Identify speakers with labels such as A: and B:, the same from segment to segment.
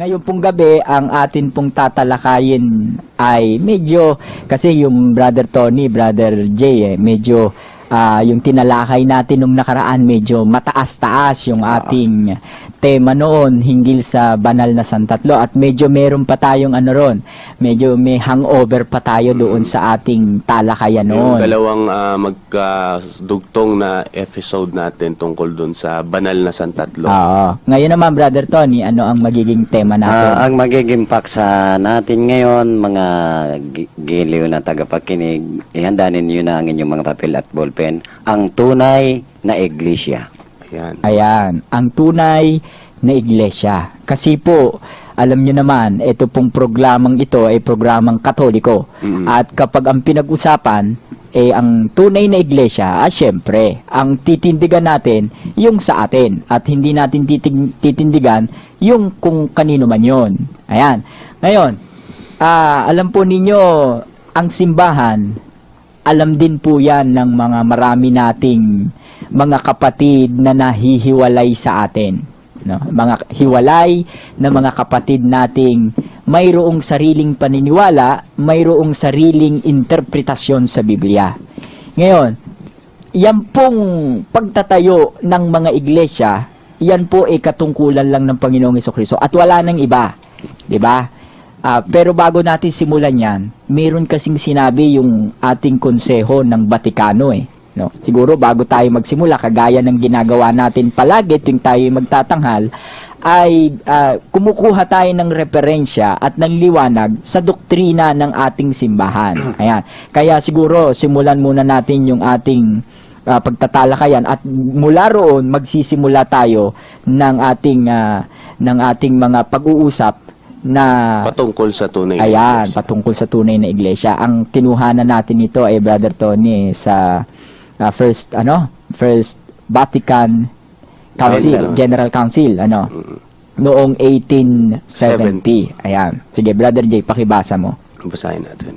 A: Ngayon pong gabi, ang atin pong tatalakayin ay medyo, kasi yung Brother Tony, Brother Jay, medyo yung tinalakay natin nung nakaraan, medyo mataas-taas yung ating tema noon hinggil sa banal na santatlo at medyo meron pa tayong medyo may hangover pa tayo doon sa ating talakayan noon.
B: Yung dalawang magdugtong na episode natin tungkol doon sa banal na santatlo.
A: Oo. Ngayon naman, Brother Tony, ano ang magiging tema natin?
C: Ang magiging paksa natin ngayon, mga giliw na tagapakinig, ihanda ninyo na ang inyong mga papel at ballpen, ang tunay na iglesia.
A: Ayan, ang tunay na iglesia. Kasi po, alam nyo naman, ito pong programang ito ay programang Katoliko. At kapag ang pinag-usapan, ang tunay na iglesia, syempre, ang titindigan natin, yung sa atin. At hindi natin titindigan yung kung kanino man yon. Ayan. Ngayon, alam po ninyo, ang simbahan, alam din po yan ng mga marami nating mga kapatid na nahihiwalay sa atin. No? Mga hiwalay na mga kapatid nating mayroong sariling paniniwala, mayroong sariling interpretasyon sa Biblia. Ngayon, yan pong pagtatayo ng mga iglesia, yan po ay katungkulan lang ng Panginoong Hesukristo at wala nang iba. 'Di ba? Pero bago natin simulan yan, meron kasing sinabi yung ating konseho ng Batikano No? Siguro bago tayo magsimula, kagaya ng ginagawa natin palagi tuwing tayo magtatanghal, ay kumukuha tayo ng referensya at ng liwanag sa doktrina ng ating simbahan. Ayan. Kaya siguro simulan muna natin yung ating pagtatalakayan at mula roon magsisimula tayo ng ating mga pag-uusap na
B: patungkol sa tunay na iglesia.
A: Patungkol sa tunay na iglesia. Ang kinuhanan natin ito ay Brother Tony sa First Vatican Council, General Council, noong 1870. Ayan. Sige, Brother Jay, pakibasa mo.
B: Basahin natin.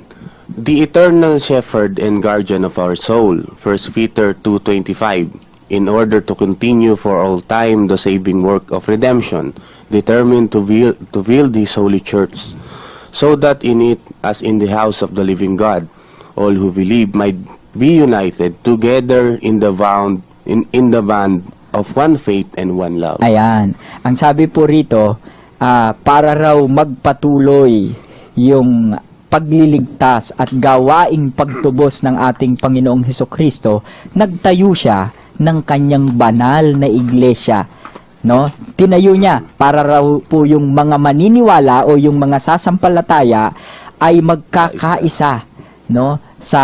B: The eternal shepherd and guardian of our soul, 1 Peter 2:25, in order to continue for all time the saving work of redemption, determined to build his holy church, so that in it, as in the house of the living God, all who believe might be united together in the bond of one faith and one love.
A: Ayan. Ang sabi po rito, para raw magpatuloy yung pagliligtas at gawaing pagtubos ng ating Panginoong Hesukristo, nagtayo siya ng kanyang banal na iglesia. No? Tinayo niya para raw po yung mga maniniwala o yung mga sasampalataya ay magkakaisa, no? Sa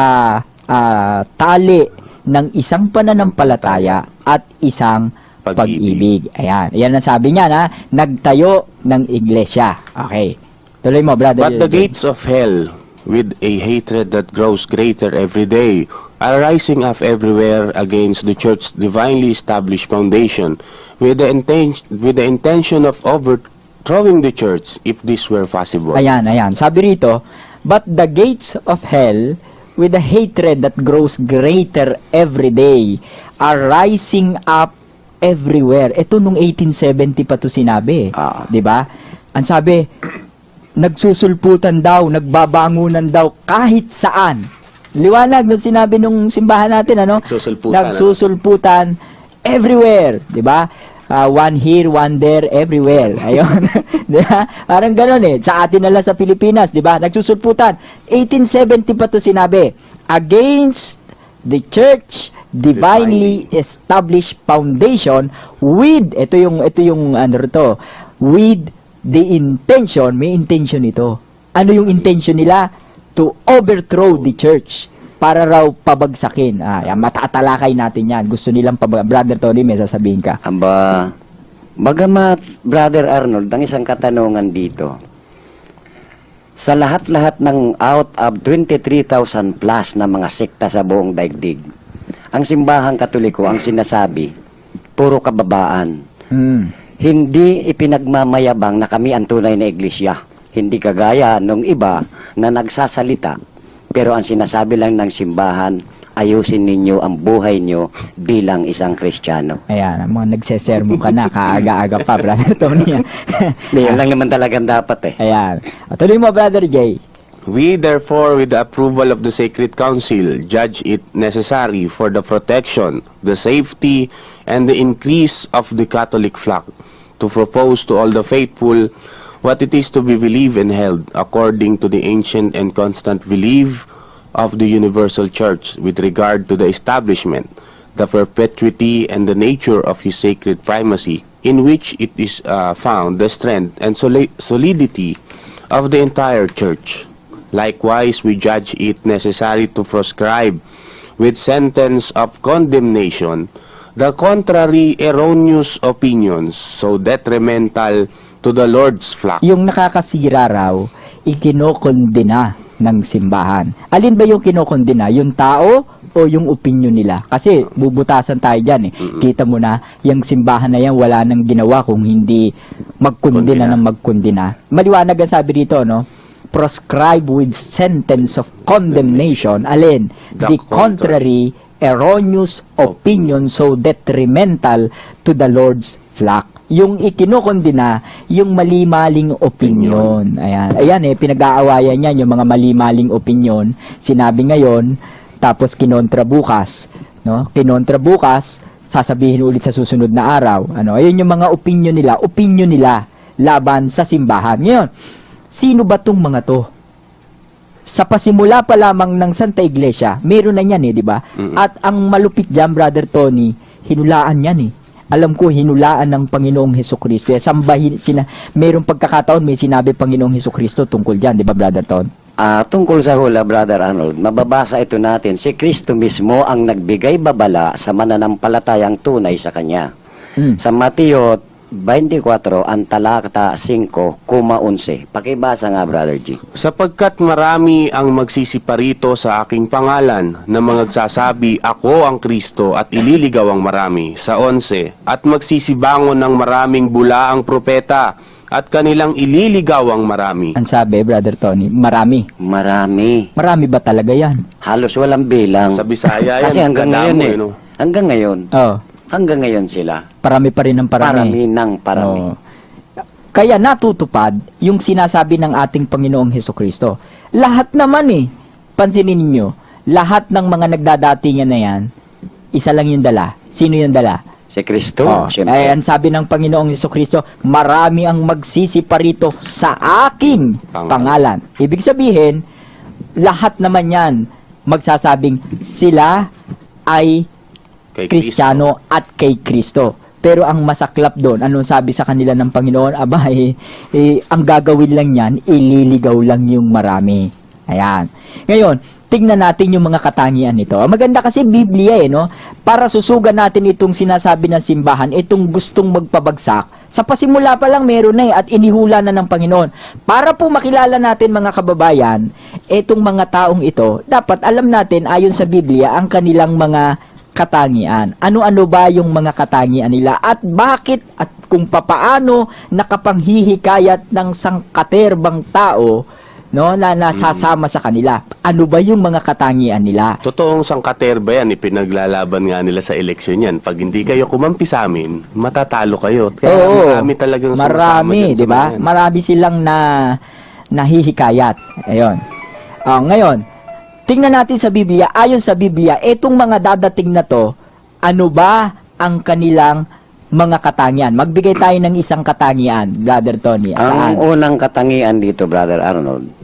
A: tali ng isang pananampalataya at isang pag-ibig. Ayan. Ayan ang sabi niya na nagtayo ng iglesia. Okay. Tuloy mo, Brother.
B: But the gates of hell, with a hatred that grows greater every day, are rising up everywhere against the church's divinely established foundation, with the intention of overthrowing the church, if this were possible.
A: Ayan. Sabi rito, but the gates of hell, with the hatred that grows greater every day, are rising up everywhere. Ito nung 1870 pa to sinabi. 'Di ba? Ang sabi, nagsusulputan daw, nagbabangunan daw kahit saan. Liwanag nung sinabi nung simbahan natin, Nagsusulputan everywhere, 'di ba? One here, one there, everywhere. Ayun. Diba? Parang gano'n Sa atin na lang sa Pilipinas, di ba? Nagsusulputan. 1870 pa to sinabi. Against the church divinely established foundation with, ito yung with the intention, may intention ito. Ano yung intention nila? To overthrow the church. Para raw pabagsakin. Matatalakay natin yan. Gusto nilang Brother Tony, may sasabihin ka.
C: Bagamat, Brother Arnold, ang isang katanungan dito, sa lahat-lahat ng out of 23,000 plus na mga sekta sa buong daigdig, ang simbahang Katoliko ang sinasabi, puro kababaan. Hindi ipinagmamayabang na kami ang tunay na iglesia. Hindi kagaya nung iba na nagsasalita, pero ang sinasabi lang ng simbahan, ayusin ninyo ang buhay nyo bilang isang Kristiyano.
A: Ayan, ang mga nagsesermo ka na, kaaga-aga pa, Brother Tony.
C: Yun lang naman talagang dapat
A: Ayan. O, tuloy mo, Brother Jay.
B: We therefore, with the approval of the Sacred Council, judge it necessary for the protection, the safety, and the increase of the Catholic flock to propose to all the faithful what it is to be believed and held according to the ancient and constant belief of the universal church with regard to the establishment, the perpetuity, and the nature of his sacred primacy, in which it is found the strength and solidity of the entire church. Likewise, we judge it necessary to proscribe with sentence of condemnation the contrary erroneous opinions so detrimental to the Lord's flock.
A: Yung nakakasira raw, ikinokondena ng simbahan. Alin ba yung kinokondena? Yung tao o yung opinion nila? Kasi bubutasan tayo dyan Kita mo na, yung simbahan na yan, wala nang ginawa kung hindi magkondena ng magkondena. Maliwanag ang sabi dito, no? Proscribe with sentence of condemnation. Alin? The contrary erroneous opinion so detrimental to the Lord's flock. Yung ikinokondena, yung mali-maling opinion. Ayan pinag-aawayan niyan, yung mga mali-maling opinion. Sinabi ngayon, tapos kinontra bukas. No? Kinontra bukas, sasabihin ulit sa susunod na araw. Ayun yung mga opinion nila laban sa simbahan. Ngayon, sino ba tong mga to? Sa pasimula pa lamang ng Santa Iglesia, meron na yan di ba? At ang malupit dyan, Brother Tony, hinulaan yan Alam ko, hinulaan ng Panginoong Hesukristo. Sambahin, mayroong pagkakataon, may sinabi Panginoong Hesukristo tungkol dyan, di ba, Brother Ton?
C: Tungkol sa hula, Brother Arnold, mababasa ito natin, si Kristo mismo ang nagbigay babala sa mananampalatayang tunay sa Kanya. Sa Mateo 24, ang talata 5,11. Pakibasa nga, Brother G.
B: Sapagkat marami ang magsisiparito sa aking pangalan na mga nagsasabi, ako ang Kristo at ililigaw ang marami. Sa 11, at magsisibangon ng maraming bulaang propeta at kanilang ililigaw ang marami.
A: Ang sabi, Brother Tony, marami.
C: Marami.
A: Marami ba talaga yan?
C: Halos walang bilang.
B: Sa Bisaya yan,
C: Kasi hanggang ngayon
B: kadamo,
C: Hanggang ngayon.
A: Hanggang
C: ngayon sila.
A: Parami pa rin ng parami.
C: Parami ng parami.
A: Kaya natutupad yung sinasabi ng ating Panginoong Hesukristo. Lahat naman pansinin ninyo, lahat ng mga nagdadatingan na yan, isa lang yung dala. Sino yung dala?
C: Si Kristo.
A: Ay, ang sabi ng Panginoong Hesukristo, marami ang magsisiparito sa aking pangalan. Ibig sabihin, lahat naman yan magsasabing sila ay Kristiyano at kay Kristo. Pero ang masaklap doon, anong sabi sa kanila ng Panginoon? Ang gagawin lang yan, ililigaw lang yung marami. Ayan. Ngayon, tingnan natin yung mga katangian nito. Maganda kasi Biblia no? Para susugan natin itong sinasabi ng simbahan, itong gustong magpabagsak. Sa pasimula pa lang meron na at inihula na ng Panginoon. Para po makilala natin mga kababayan, itong mga taong ito, dapat alam natin ayon sa Biblia ang kanilang mga katangian. Ano-ano ba yung mga katangian nila at bakit at kung papaano nakapanghihikayat ng sangkaterbang tao na nasasama sa kanila. Ano ba yung mga katangian nila?
B: Totoong sangkaterba yan, ipinaglalaban nga nila sa eleksyon yan. Pag hindi kayo kumampi sa amin, matatalo kayo. Kaya marami talagang
A: marami, di ba? Marami silang nahihikayat. Ayun. Ngayon, tingnan natin sa Biblia, ayon sa Biblia, itong mga dadating na to, ano ba ang kanilang mga katangian? Magbigay tayo ng isang katangian, Brother Tony.
C: Ang unang katangian dito, Brother Arnold,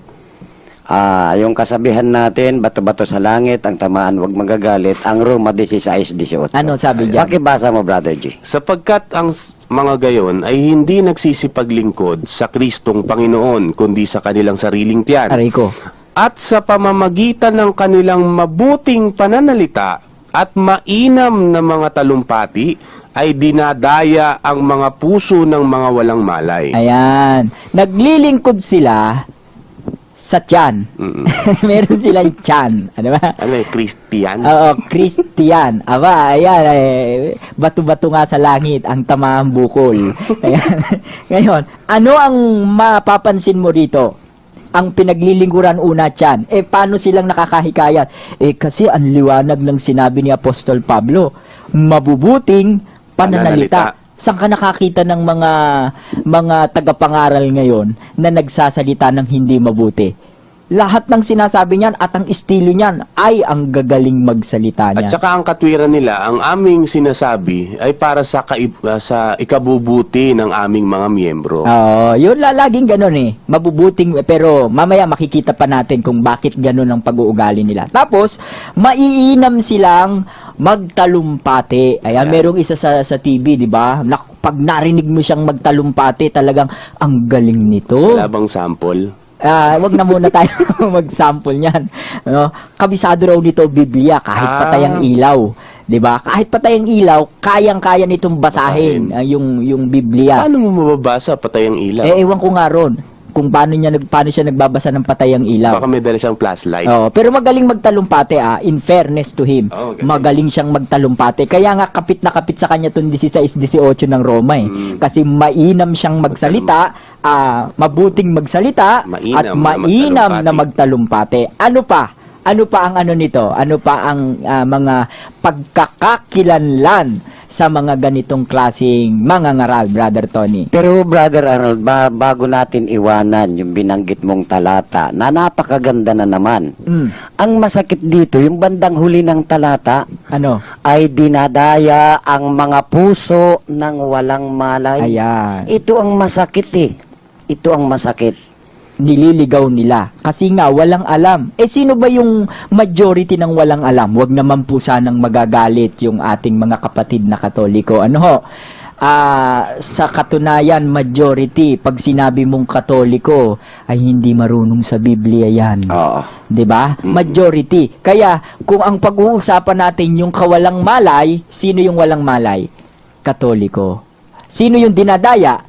C: yung kasabihan natin, bato-bato sa langit, ang tamaan wag magagalit, ang Roma 16:18.
A: Ano sabi diyan?
C: Pakibasa mo, Brother G.
B: Sapagkat ang mga gayon ay hindi nagsisipaglingkod sa Kristong Panginoon, kundi sa kanilang sariling tiyan.
A: Aray ko.
B: At sa pamamagitan ng kanilang mabuting pananalita at mainam na mga talumpati, ay dinadaya ang mga puso ng mga walang malay.
A: Ayan. Naglilingkod sila sa tiyan. Meron silang tiyan. Ano ba?
B: Ano Christian?
A: Oo, Christian. Aba, ayan. Bato-bato nga sa langit ang tamang bukol. Ayan. Ngayon, ano ang mapapansin mo rito? ang pinaglilingkuran una tiyan. Paano silang nakakahikayat? Kasi ang liwanag ng sinabi ni Apostol Pablo, mabubuting pananalita. Saan ka nakakita ng mga tagapangaral ngayon na nagsasalita ng hindi mabuti? Lahat ng sinasabi niyan at ang estilo niyan ay ang gagaling magsalita
B: At
A: niya.
B: saka ang katwiran nila, ang aming sinasabi ay para sa sa ikabubuti ng aming mga miyembro.
A: Oo, yun laging ganun mabubuting, pero mamaya makikita pa natin kung bakit ganun ang pag-uugali nila. Tapos, maiinam silang magtalumpati. Ayan, merong isa sa TV, di ba? Pag narinig mo siyang magtalumpati, talagang ang galing nito.
B: Wala bang sample?
A: Wag na muna tayo mag-sample niyan. No? Kabisado raw nito Biblia kahit patay ang ilaw, 'di ba? Kahit patay ang ilaw, kayang-kaya nitong basahin yung Biblia.
B: Paano mo mababasa patay ang ilaw?
A: Ewan ko nga ron kung paano siya nagbabasa ng patay ang ilaw.
B: Baka may dala siyang flashlight.
A: Oo, pero magaling magtalumpati in fairness to him.
B: Oh,
A: magaling siyang magtalumpati. Kaya nga kapit na kapit sa kanya itong 16-18 ng Roma Kasi mainam siyang magsalita, mabuting magsalita,
B: Mainam
A: at mainam na magtalumpati. Ano pa? Ano pa ang ano nito? Ano pa ang mga pagkakakilanlan sa mga ganitong klaseng mangangaral, Brother Tony?
C: Pero Brother Arnold, bago natin iwanan yung binanggit mong talata, na napakaganda na naman. Ang masakit dito, yung bandang huli ng talata,
A: Ano?
C: ay dinadaya ang mga puso ng walang malay.
A: Ayan.
C: Ito ang masakit Ito ang masakit.
A: Nililigaw nila. Kasi nga, walang alam. Sino ba yung majority ng walang alam? Huwag naman po sanang magagalit yung ating mga kapatid na Katoliko. Ano ho? Sa katunayan, majority, pag sinabi mong Katoliko, ay hindi marunong sa Biblia yan.
C: Oo.
A: 'Di ba? Majority. Kaya, kung ang pag-uusapan natin yung kawalang malay, sino yung walang malay? Katoliko. Sino yung dinadaya?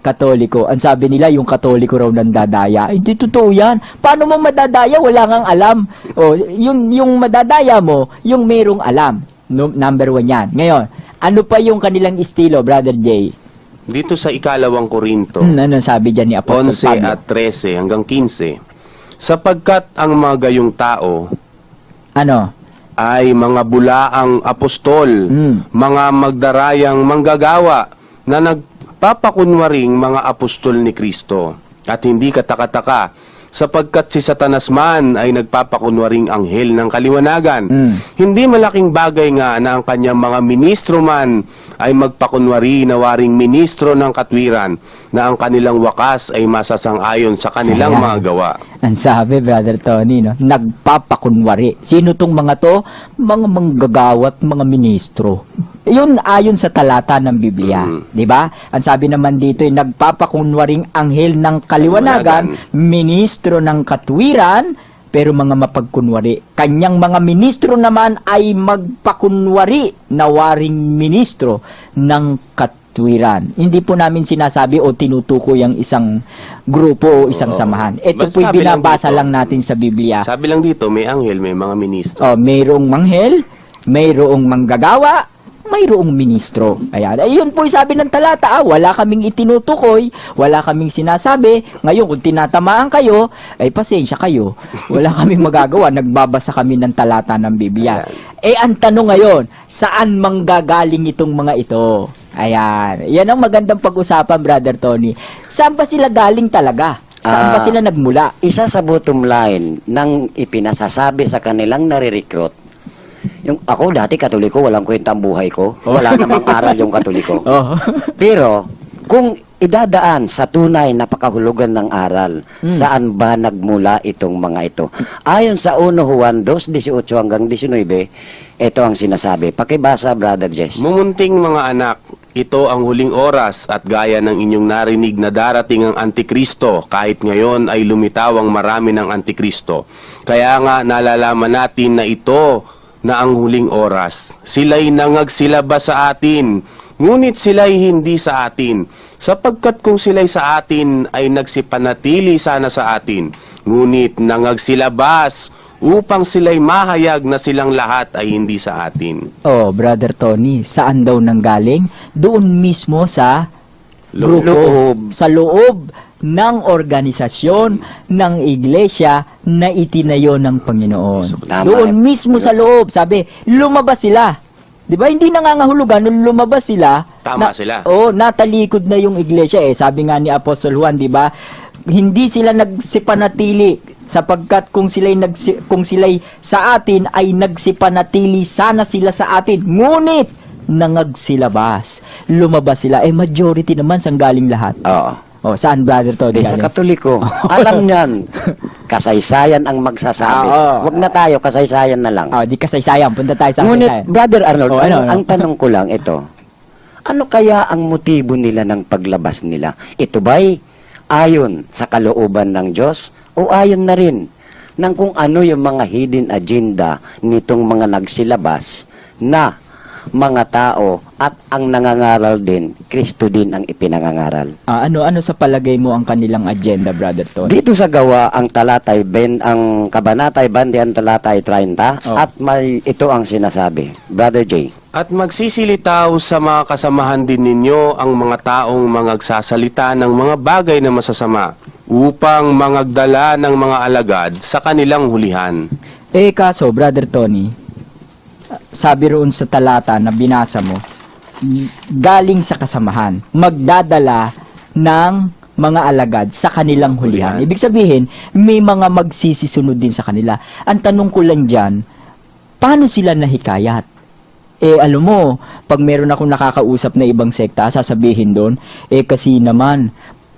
A: Katoliko. Ang sabi nila, yung Katoliko raw nandadaya. Hindi totoo yan. Paano mo madadaya? Wala ngang alam. Yung madadaya mo, yung merong alam. Number 1 yan. Ngayon, ano pa yung kanilang estilo, Brother Jay?
B: Dito sa ikalawang Korinto,
A: Ano sabi dyan ni Apostol
B: 11
A: Pablo?
B: at 13 hanggang 15, sapagkat ang mga gayong tao
A: Ano?
B: ay mga bulaang apostol, mga magdarayang manggagawa na nagpapakunwaring mga apostol ni Kristo. At hindi katakataka, sapagkat si Satanas man ay nagpapakunwaring anghel ng kaliwanagan. Hindi malaking bagay nga na ang kanyang mga ministro man ay magpakunwari na waring ministro ng katwiran, na ang kanilang wakas ay masasang-ayon sa kanilang
A: Ayan.
B: mga gawa.
A: Ang sabi, Brother Tony, no? Nagpapakunwari. Sino tong mga to? Mga manggagawat, mga ministro. Yun ayon sa talata ng Biblia. Di ba? Ang sabi naman dito, nagpapakunwaring anghel ng kaliwanagan, ministro ng katwiran, pero mga mapagkunwari. Kanyang mga ministro naman ay magpakunwari na waring ministro ng katwiran. Hindi po namin sinasabi o tinutukoy ang isang grupo o isang samahan. Ito
B: Basta
A: po'y
B: sabi lang
A: binabasa
B: dito,
A: lang natin sa Biblia.
B: Sabi lang dito, may anghel, may mga ministro.
A: Mayroong manghel, mayroong manggagawa, mayroong ministro. Ayan. Ayun po yung sabi ng talata. Wala kaming itinutukoy, wala kaming sinasabi. Ngayon, kung tinatamaan kayo, ay pasensya kayo. Wala kaming magagawa. Nagbabasa kami ng talata ng Biblia. Ang tanong ngayon, saan manggagaling itong mga ito? Ayan. Yan ang magandang pag-usapan, Brother Tony. Saan ba sila galing talaga? Saan ba sila nagmula?
C: Isa sa bottom line ng ipinasasabi sa kanilang nare-recruit, yung ako dati Katoliko, walang kwenta ang buhay ko. Wala namang aral yung Katoliko. Pero kung idadaan sa tunay na pakahulugan ng aral, saan ba nagmula itong mga ito? Ayon sa 1 Juan 2:18 hanggang 19, ito ang sinasabi. Pakibasa, Brother Jess.
B: Mumunting mga anak, ito ang huling oras at gaya ng inyong narinig na darating ang Antikristo, kahit ngayon ay lumitawang marami ng Antikristo. Kaya nga nalalaman natin na ito na ang huling oras. Sila'y nangagsilaba sa atin, ngunit sila'y hindi sa atin. Sapagkat kung sila'y sa atin ay nagsipanatili sana sa atin, ngunit nangagsilabas upang sila'y mahayag na silang lahat ay hindi sa atin.
A: Brother Tony, saan daw nanggaling? Doon mismo sa grupo,
C: Loob.
A: sa loob ng organisasyon ng iglesia na itinayo ng Panginoon.
C: Tama.
A: Doon mismo sa loob, sabi, lumabas sila. 'Di ba? Hindi nangangahulugan nung lumabas sila.
B: Tama sila.
A: Oh, natalikod na yung iglesia eh. Sabi nga ni Apostol Juan, 'di ba? Hindi sila nagsipanatili sapagkat kung sila'y sa atin ay nagsipanatili, sana sila sa atin. Ngunit nangagsilabas. Lumabas sila. Majority naman sang galing lahat.
C: Oo.
A: Oh, saan, Brother Tony?
C: Sa Katoliko, alam niyan, kasaysayan ang magsasabi.
A: Oo.
C: Huwag na tayo, kasaysayan na lang.
A: Di kasaysayan. Punta tayo sa
C: Ngunit,
A: kasaysayan.
C: Brother Arnold,
A: Oh, ano?
C: ang tanong ko lang ito, ano kaya ang motibo nila ng paglabas nila? Ito ba'y ayon sa kalooban ng Diyos o ayon na rin ng kung ano yung mga hidden agenda nitong mga nagsilabas na mga tao at ang nangangaral din, Kristo din ang ipinangangaral.
A: Ano sa palagay mo ang kanilang agenda, Brother Tony?
C: Dito sa gawa ang talatay ang kabanatay 20 ang talatay 30
A: Oh.
C: at may ito ang sinasabi. Brother J.
B: At magsisilitaw sa mga kasamahan din ninyo ang mga taong magsasalita ng mga bagay na masasama upang mangagdala ng mga alagad sa kanilang hulihan.
A: Kaso, Brother Tony, sabi roon sa talata na binasa mo, galing sa kasamahan, magdadala ng mga alagad sa kanilang hulihan. Ibig sabihin, may mga magsisisunod din sa kanila. Ang tanong ko lang dyan, paano sila nahikayat? Alam mo, pag meron akong nakakausap na ibang sekta, sasabihin doon, kasi naman,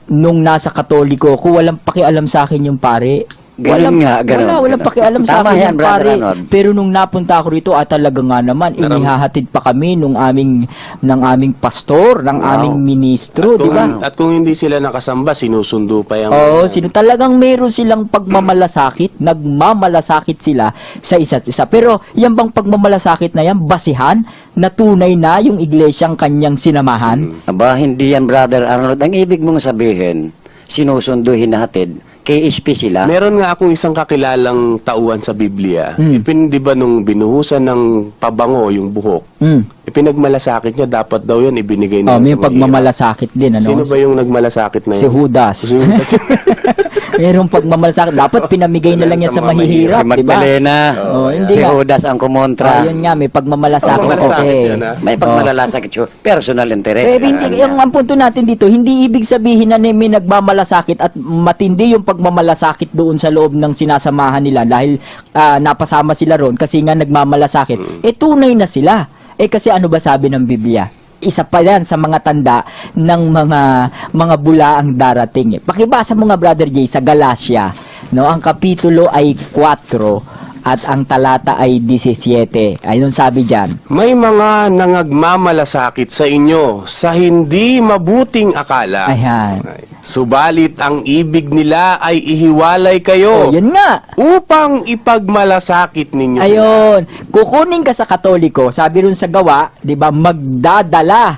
A: nung nasa Katoliko ko, walang pakialam sa akin yung pare.
C: Ganun nga, ganun.
A: Walang pakialam sa
C: Tama
A: akin
C: yan,
A: yung
C: Brother
A: pare.
C: Arnold.
A: Pero nung napunta ako rito, talaga nga naman, inihahatid pa kami ng aming pastor, ng
C: Wow.
A: aming ministro,
B: At
A: di
B: kung,
A: ba?
B: at kung hindi sila nakasamba, sinusundo pa yung...
A: Oo, talagang meron silang pagmamalasakit, nagmamalasakit sila sa isa't isa. Pero yan bang pagmamalasakit na yan, basihan na tunay na yung iglesyang kanyang sinamahan?
C: Aba, hindi yan, Brother Arnold. Ang ibig mong sabihin, sinusundo, hinahatid, KSP sila.
B: Meron nga akong isang kakilalang tauhan sa Biblia. Di ba nung binuhusan ng pabango yung buhok, ipinagmalasakit niya, dapat daw yan ibinigay na
A: May
B: sa mahirap.
A: pagmamalasakit din, ano?
B: Sino ba yung nagmalasakit na yun?
A: Si Judas.
B: Si Judas.
A: Merong pagmamalasakit. Dapat pinamigay na lang yan sa mahihirap,
C: Si
A: di ba?
C: Magdalena,
A: hindi
C: si
A: nga.
C: Judas ang kumontra.
A: Yun nga, may pagmamalasakit
B: Pagmamalasakit
A: kasi.
B: yun, ha?
C: May pagmalalasakit siya. Personal interest.
A: Pero hindi, ang punto natin dito, hindi ibig sabihin na may nagmamalasakit at matindi yung pagmamalasakit doon sa loob ng sinasamahan nila dahil napasama sila ron kasi nga nagmamalasakit. Tunay na sila. Kasi ano ba sabi ng Biblia? Isa pa yan sa mga tanda ng mga bulaang darating. Pakibasa mo nga, Brother Jay, sa Galacia. No? Ang kapitulo ay 4 at ang talata ay 17. Ayun sabi dyan.
B: May mga nangagmamalasakit sa inyo sa hindi mabuting akala.
A: Ayan.
B: Subalit ang ibig nila ay ihiwalay kayo
A: Yun nga.
B: upang ipagmalasakit ninyo sila.
A: Ayun, kukunin ka sa Katoliko, sabi rin sa gawa, 'di ba, magdadala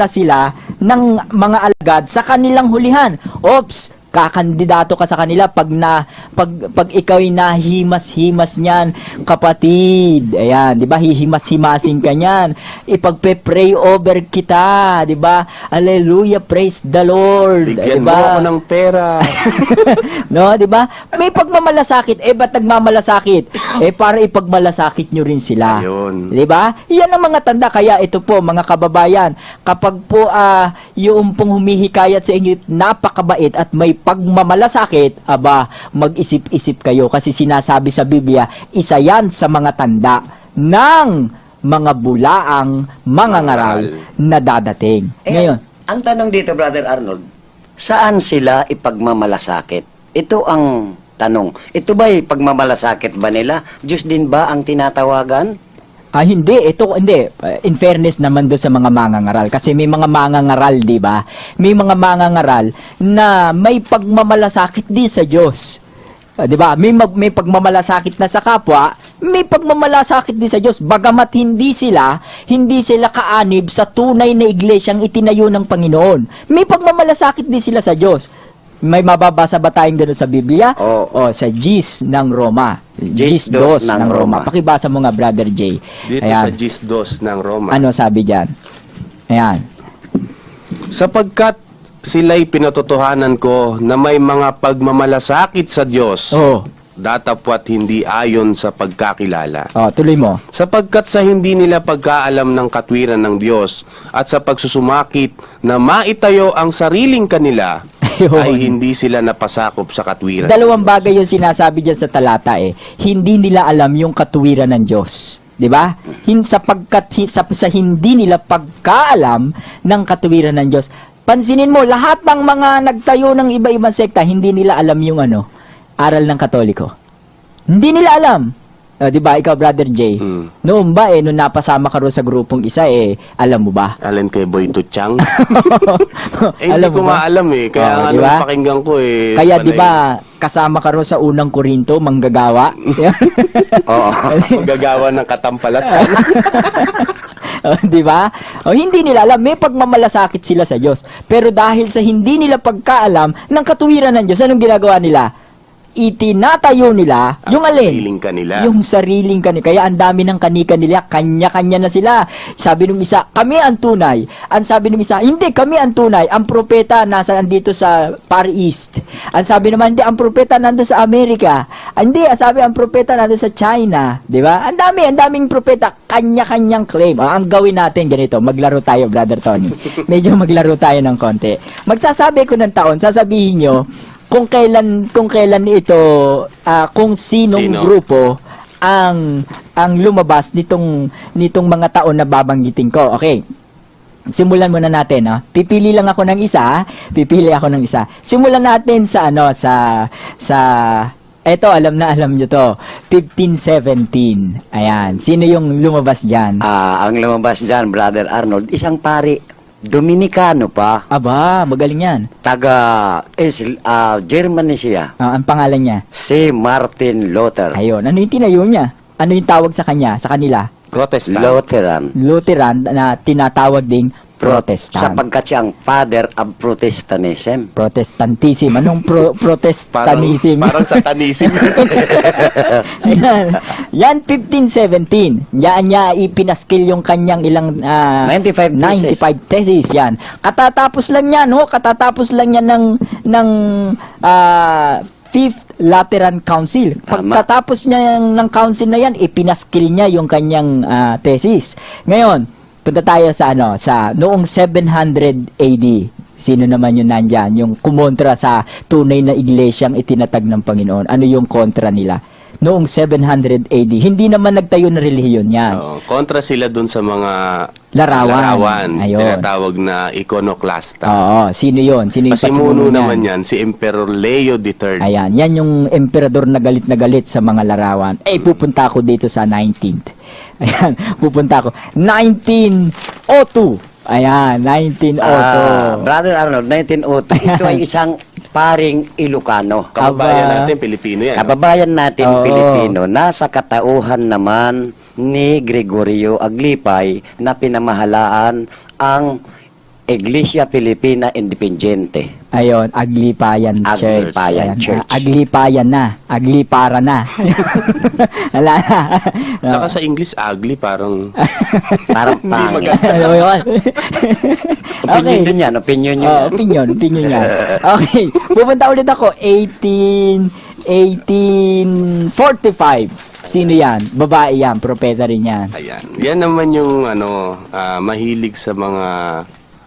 A: sila ng mga alagad sa kanilang hulihan. Ops, kakandidato ka sa kanila pag ikaw ay nahimas-himas niyan, kapatid. Ayan, 'di ba? Hihimas-himasin ka niyan. Ipagpe-pray over kita, 'di ba? Hallelujah, praise the Lord.
B: Bigyan
A: 'Di
B: mo
A: ba?
B: ako ng pera.
A: No, 'di ba? May pagmamalasakit, ba't nagmamalasakit? Para ipagmalasakit nyo rin sila.
B: Ayun.
A: 'Di ba? Yan ang mga tanda, kaya ito po mga kababayan, kapag po yung pong humihikayat sa inyo napakabait at may pagmamalasakit, mag-isip-isip kayo kasi sinasabi sa Biblia, isa yan sa mga tanda ng mga bulaang mga ngaral na dadating. Ngayon,
C: ang tanong dito, Brother Arnold, saan sila ipagmamalasakit? Ito ang tanong. Ito ba'y pagmamalasakit ba nila? Diyos din ba ang tinatawagan?
A: Hindi. In fairness naman doon sa mga mangangaral. Kasi may mga mangangaral, di ba? May mga mangangaral na may pagmamalasakit din sa Diyos. Di ba? May pagmamalasakit na sa kapwa, may pagmamalasakit din sa Diyos. Bagamat hindi sila kaanib sa tunay na iglesyang itinayo ng Panginoon. May pagmamalasakit din sila sa Diyos. May mababasa ba tayong gano'n sa Biblia? Sa Gis ng Roma. Gis dos ng Roma. Pakibasa mo nga, Brother Jay.
B: Dito sa Gis 2 ng Roma.
A: Ano sabi dyan? Ayan.
B: Sapagkat sila'y pinatotohanan ko na may mga pagmamalasakit sa Diyos,
A: Oh,
B: datapwat hindi ayon sa pagkakilala.
A: tuloy mo.
B: Sapagkat sa hindi nila pagkaalam ng katwiran ng Diyos at sa pagsusumakit na maitayo ang sariling kanila,
A: Ayun.
B: ay hindi sila napasakop sa katwiran.
A: Dalawang bagay yung sinasabi diyan sa talata eh. Hindi nila alam yung katuwiran ng Diyos. 'Di ba? Sapagkat sa hindi nila pagkaalam ng katuwiran ng Diyos. Pansinin mo, lahat ng mga nagtayo ng iba-ibang sekta, hindi nila alam yung aral ng Katoliko. Hindi nila alam. 'Di ba? Ikaw, Brother Jay, noon ba nung napasama ka ro sa grupong isa alam mo ba?
B: Alin kay Boy Tuchang? Hindi
A: Alam
B: ko
A: mo ba?
B: maalam eh. Kaya
A: Oh,
B: ang
A: di ba?
B: anong pakinggan ko eh.
A: Kaya
B: panay-
A: 'di ba kasama ka ro sa unang Korinto, manggagawa?
C: Oo.
B: Magagawa ng katampalasan.
A: Di ba? Hindi nila alam, may pagmamalasakit sila sa Diyos. Pero dahil sa hindi nila pagkaalam ng katuwiran ng Diyos, anong ginagawa nila? Itinatayo nila
B: Ang
A: yung alin?
B: sariling kanila.
A: Yung sariling kanila. Kaya ang dami ng kanika nila, kanya-kanya na sila. Sabi nung isa, kami ang tunay. Ang sabi nung isa, hindi, kami ang tunay. Ang propeta nasa andito sa Far East. Ang sabi naman, hindi, ang propeta nando sa Amerika. Hindi, ang sabi, ang propeta nando sa China. Di ba? Ang daming propeta, kanya-kanyang claim. Ang gawin natin ganito, maglaro tayo, Brother Tony. Medyo maglaro tayo ng konti. Magsasabi ko ng taon, sasabihin nyo, kung kailan ito kung sinong
B: Sino?
A: grupo ang lumabas nitong mga taon na babanggitin ko. Okay. Simulan muna natin, no? Pipili lang ako ng isa, Simulan natin sa eto, alam nyo to. 1517. Ayan. Sino yung lumabas diyan?
C: Ang lumabas dyan, Brother Arnold, isang pari, Dominikano pa,
A: Aba, magaling yan.
C: Germany siya,
A: Ang pangalan niya.
C: si Martin Luther.
A: Ayun. Ano yung tinayo niya? Ano yung tawag sa kanila?
B: Protestant.
C: Lutheran.
A: Na tinatawag ding Protestant.
C: Sapagkat siya ang father of Protestantism.
A: Protestantism. Anong Protestantism?
B: Parang satanism.
A: Ayan. Yan, 1517. Yan niya ipinaskil yung kanyang ilang
C: 95
A: thesis. Yan. Katatapos lang yan, ng Fifth Lateran Council.
C: Tama.
A: Pagkatapos niya ng council na yan, ipinaskil niya yung kanyang thesis. Ngayon, punta tayo sa noong 700 AD. Sino naman yung nandyan? Yung kumontra sa tunay na iglesyang itinatag ng Panginoon. Ano yung kontra nila? Noong 700 AD. Hindi naman nagtayo na relihiyon yan.
B: Kontra sila dun sa mga
A: Larawan. Ayun.
B: Tinatawag na iconoclasta.
A: Oo. Sino yun? Sino yung
B: Pasimuno
A: pasimuno
B: naman
A: niyan?
B: yan, si Emperor Leo III.
A: Ayan. Yan yung emperador na galit sa mga larawan. Pupunta ako dito sa 19th. Ayan. Pupunta ako. 1902. Ayan. 1902.
C: Brother Arnold, 1902. Ito ay isang paring Ilocano.
B: Kababayan
A: Aba.
B: natin, Pilipino yan.
C: Kababayan natin
A: Oo.
C: Pilipino, nasa katauhan naman ni Gregorio Aglipay na pinamahalaan ang Iglesia Filipina Independiente.
A: Ayun, Aglipayan Church.
C: Aglipayan
A: Ayan,
C: Church.
A: Aglipayan na. Aglipara na. Wala na.
B: Tsaka sa English, ugly, parang
C: Parang pangit.
A: Ano yun?
C: Opinion din yan, opinion yun.
A: Oh, opinion yan. Okay, pupunta ulit ako. 1845. Sino yan? Babae yan, propeta rin yan.
B: ayan. Yan naman yung mahilig sa mga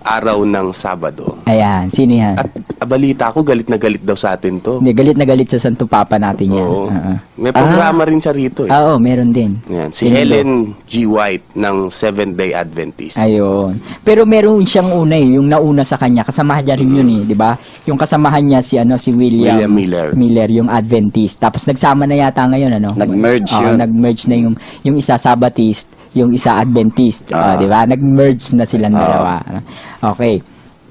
B: araw ng Sabado.
A: Ayan, sino yan?
B: At balita ko, galit na galit daw sa atin to.
A: Hindi, galit na galit sa Santo Papa natin yan.
B: Oo.
A: Oo.
B: May programa rin siya rito eh.
A: Oo, meron din.
B: Yan. Si
A: Sino
B: Helen G. White ng Seventh-day Adventist.
A: Ayun. Pero meron siyang una yung nauna sa kanya. Kasamahan niya rin yun di ba? Yung kasamahan niya si William
B: Miller.
A: Miller, yung Adventist. Tapos nagsama na yata ngayon,
C: Nag-merge
A: Oo,
C: yun.
A: nag-merge na yung isa Sabbatist, yung isa Adventist. Di ba? Nag-merge na silang dalawa. Okay.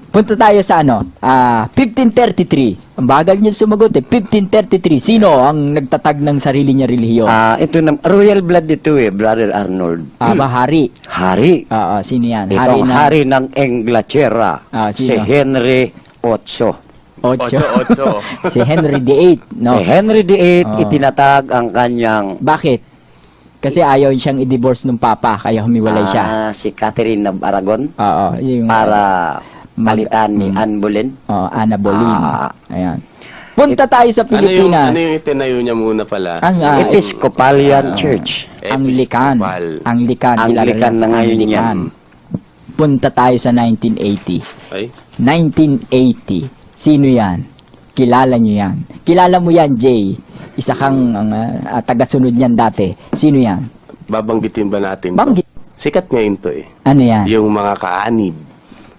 A: Punta tayo sa 1533. Ang bagal niya sumagot 1533. Sino ang nagtatag ng sarili niya relihiyon?
C: Ito na, royal blood ito Brother Arnold.
A: Hari.
C: Hari.
A: Oo, sino yan?
C: Ito ang hari ng Inglaterra.
A: Sino?
C: Si Henry VIII.
A: Ocho.
B: Ocho.
A: Si Henry VIII, no?
C: Si Henry VIII,
A: Oo.
C: itinatag ang kanyang
A: Bakit? Kasi ayaw siyang i-divorce ng papa, kaya humiwalay siya.
C: si Catherine of Aragon
A: Oo, yung
C: para palitan ni Anne Boleyn.
A: Ana Boleyn.
C: Ah.
A: Ayan. Punta tayo sa Pilipinas.
B: Ano yung itinayo niya muna pala?
A: Ang
C: Episcopalian Church.
A: Anglican.
B: Episcopal.
A: Anglican.
C: Anglican na ngayon
A: Anglican.
C: yan.
A: Punta tayo sa 1980.
B: Ay?
A: 1980. Sino yan? Kilala nyo yan. Kilala mo yan, Jay. Isa kang tagasunod niyan dati. Sino yan?
B: Babanggitin ba natin
A: Banggit.
B: to? Sikat ngayon to eh.
A: Ano yan?
B: Yung mga kaanib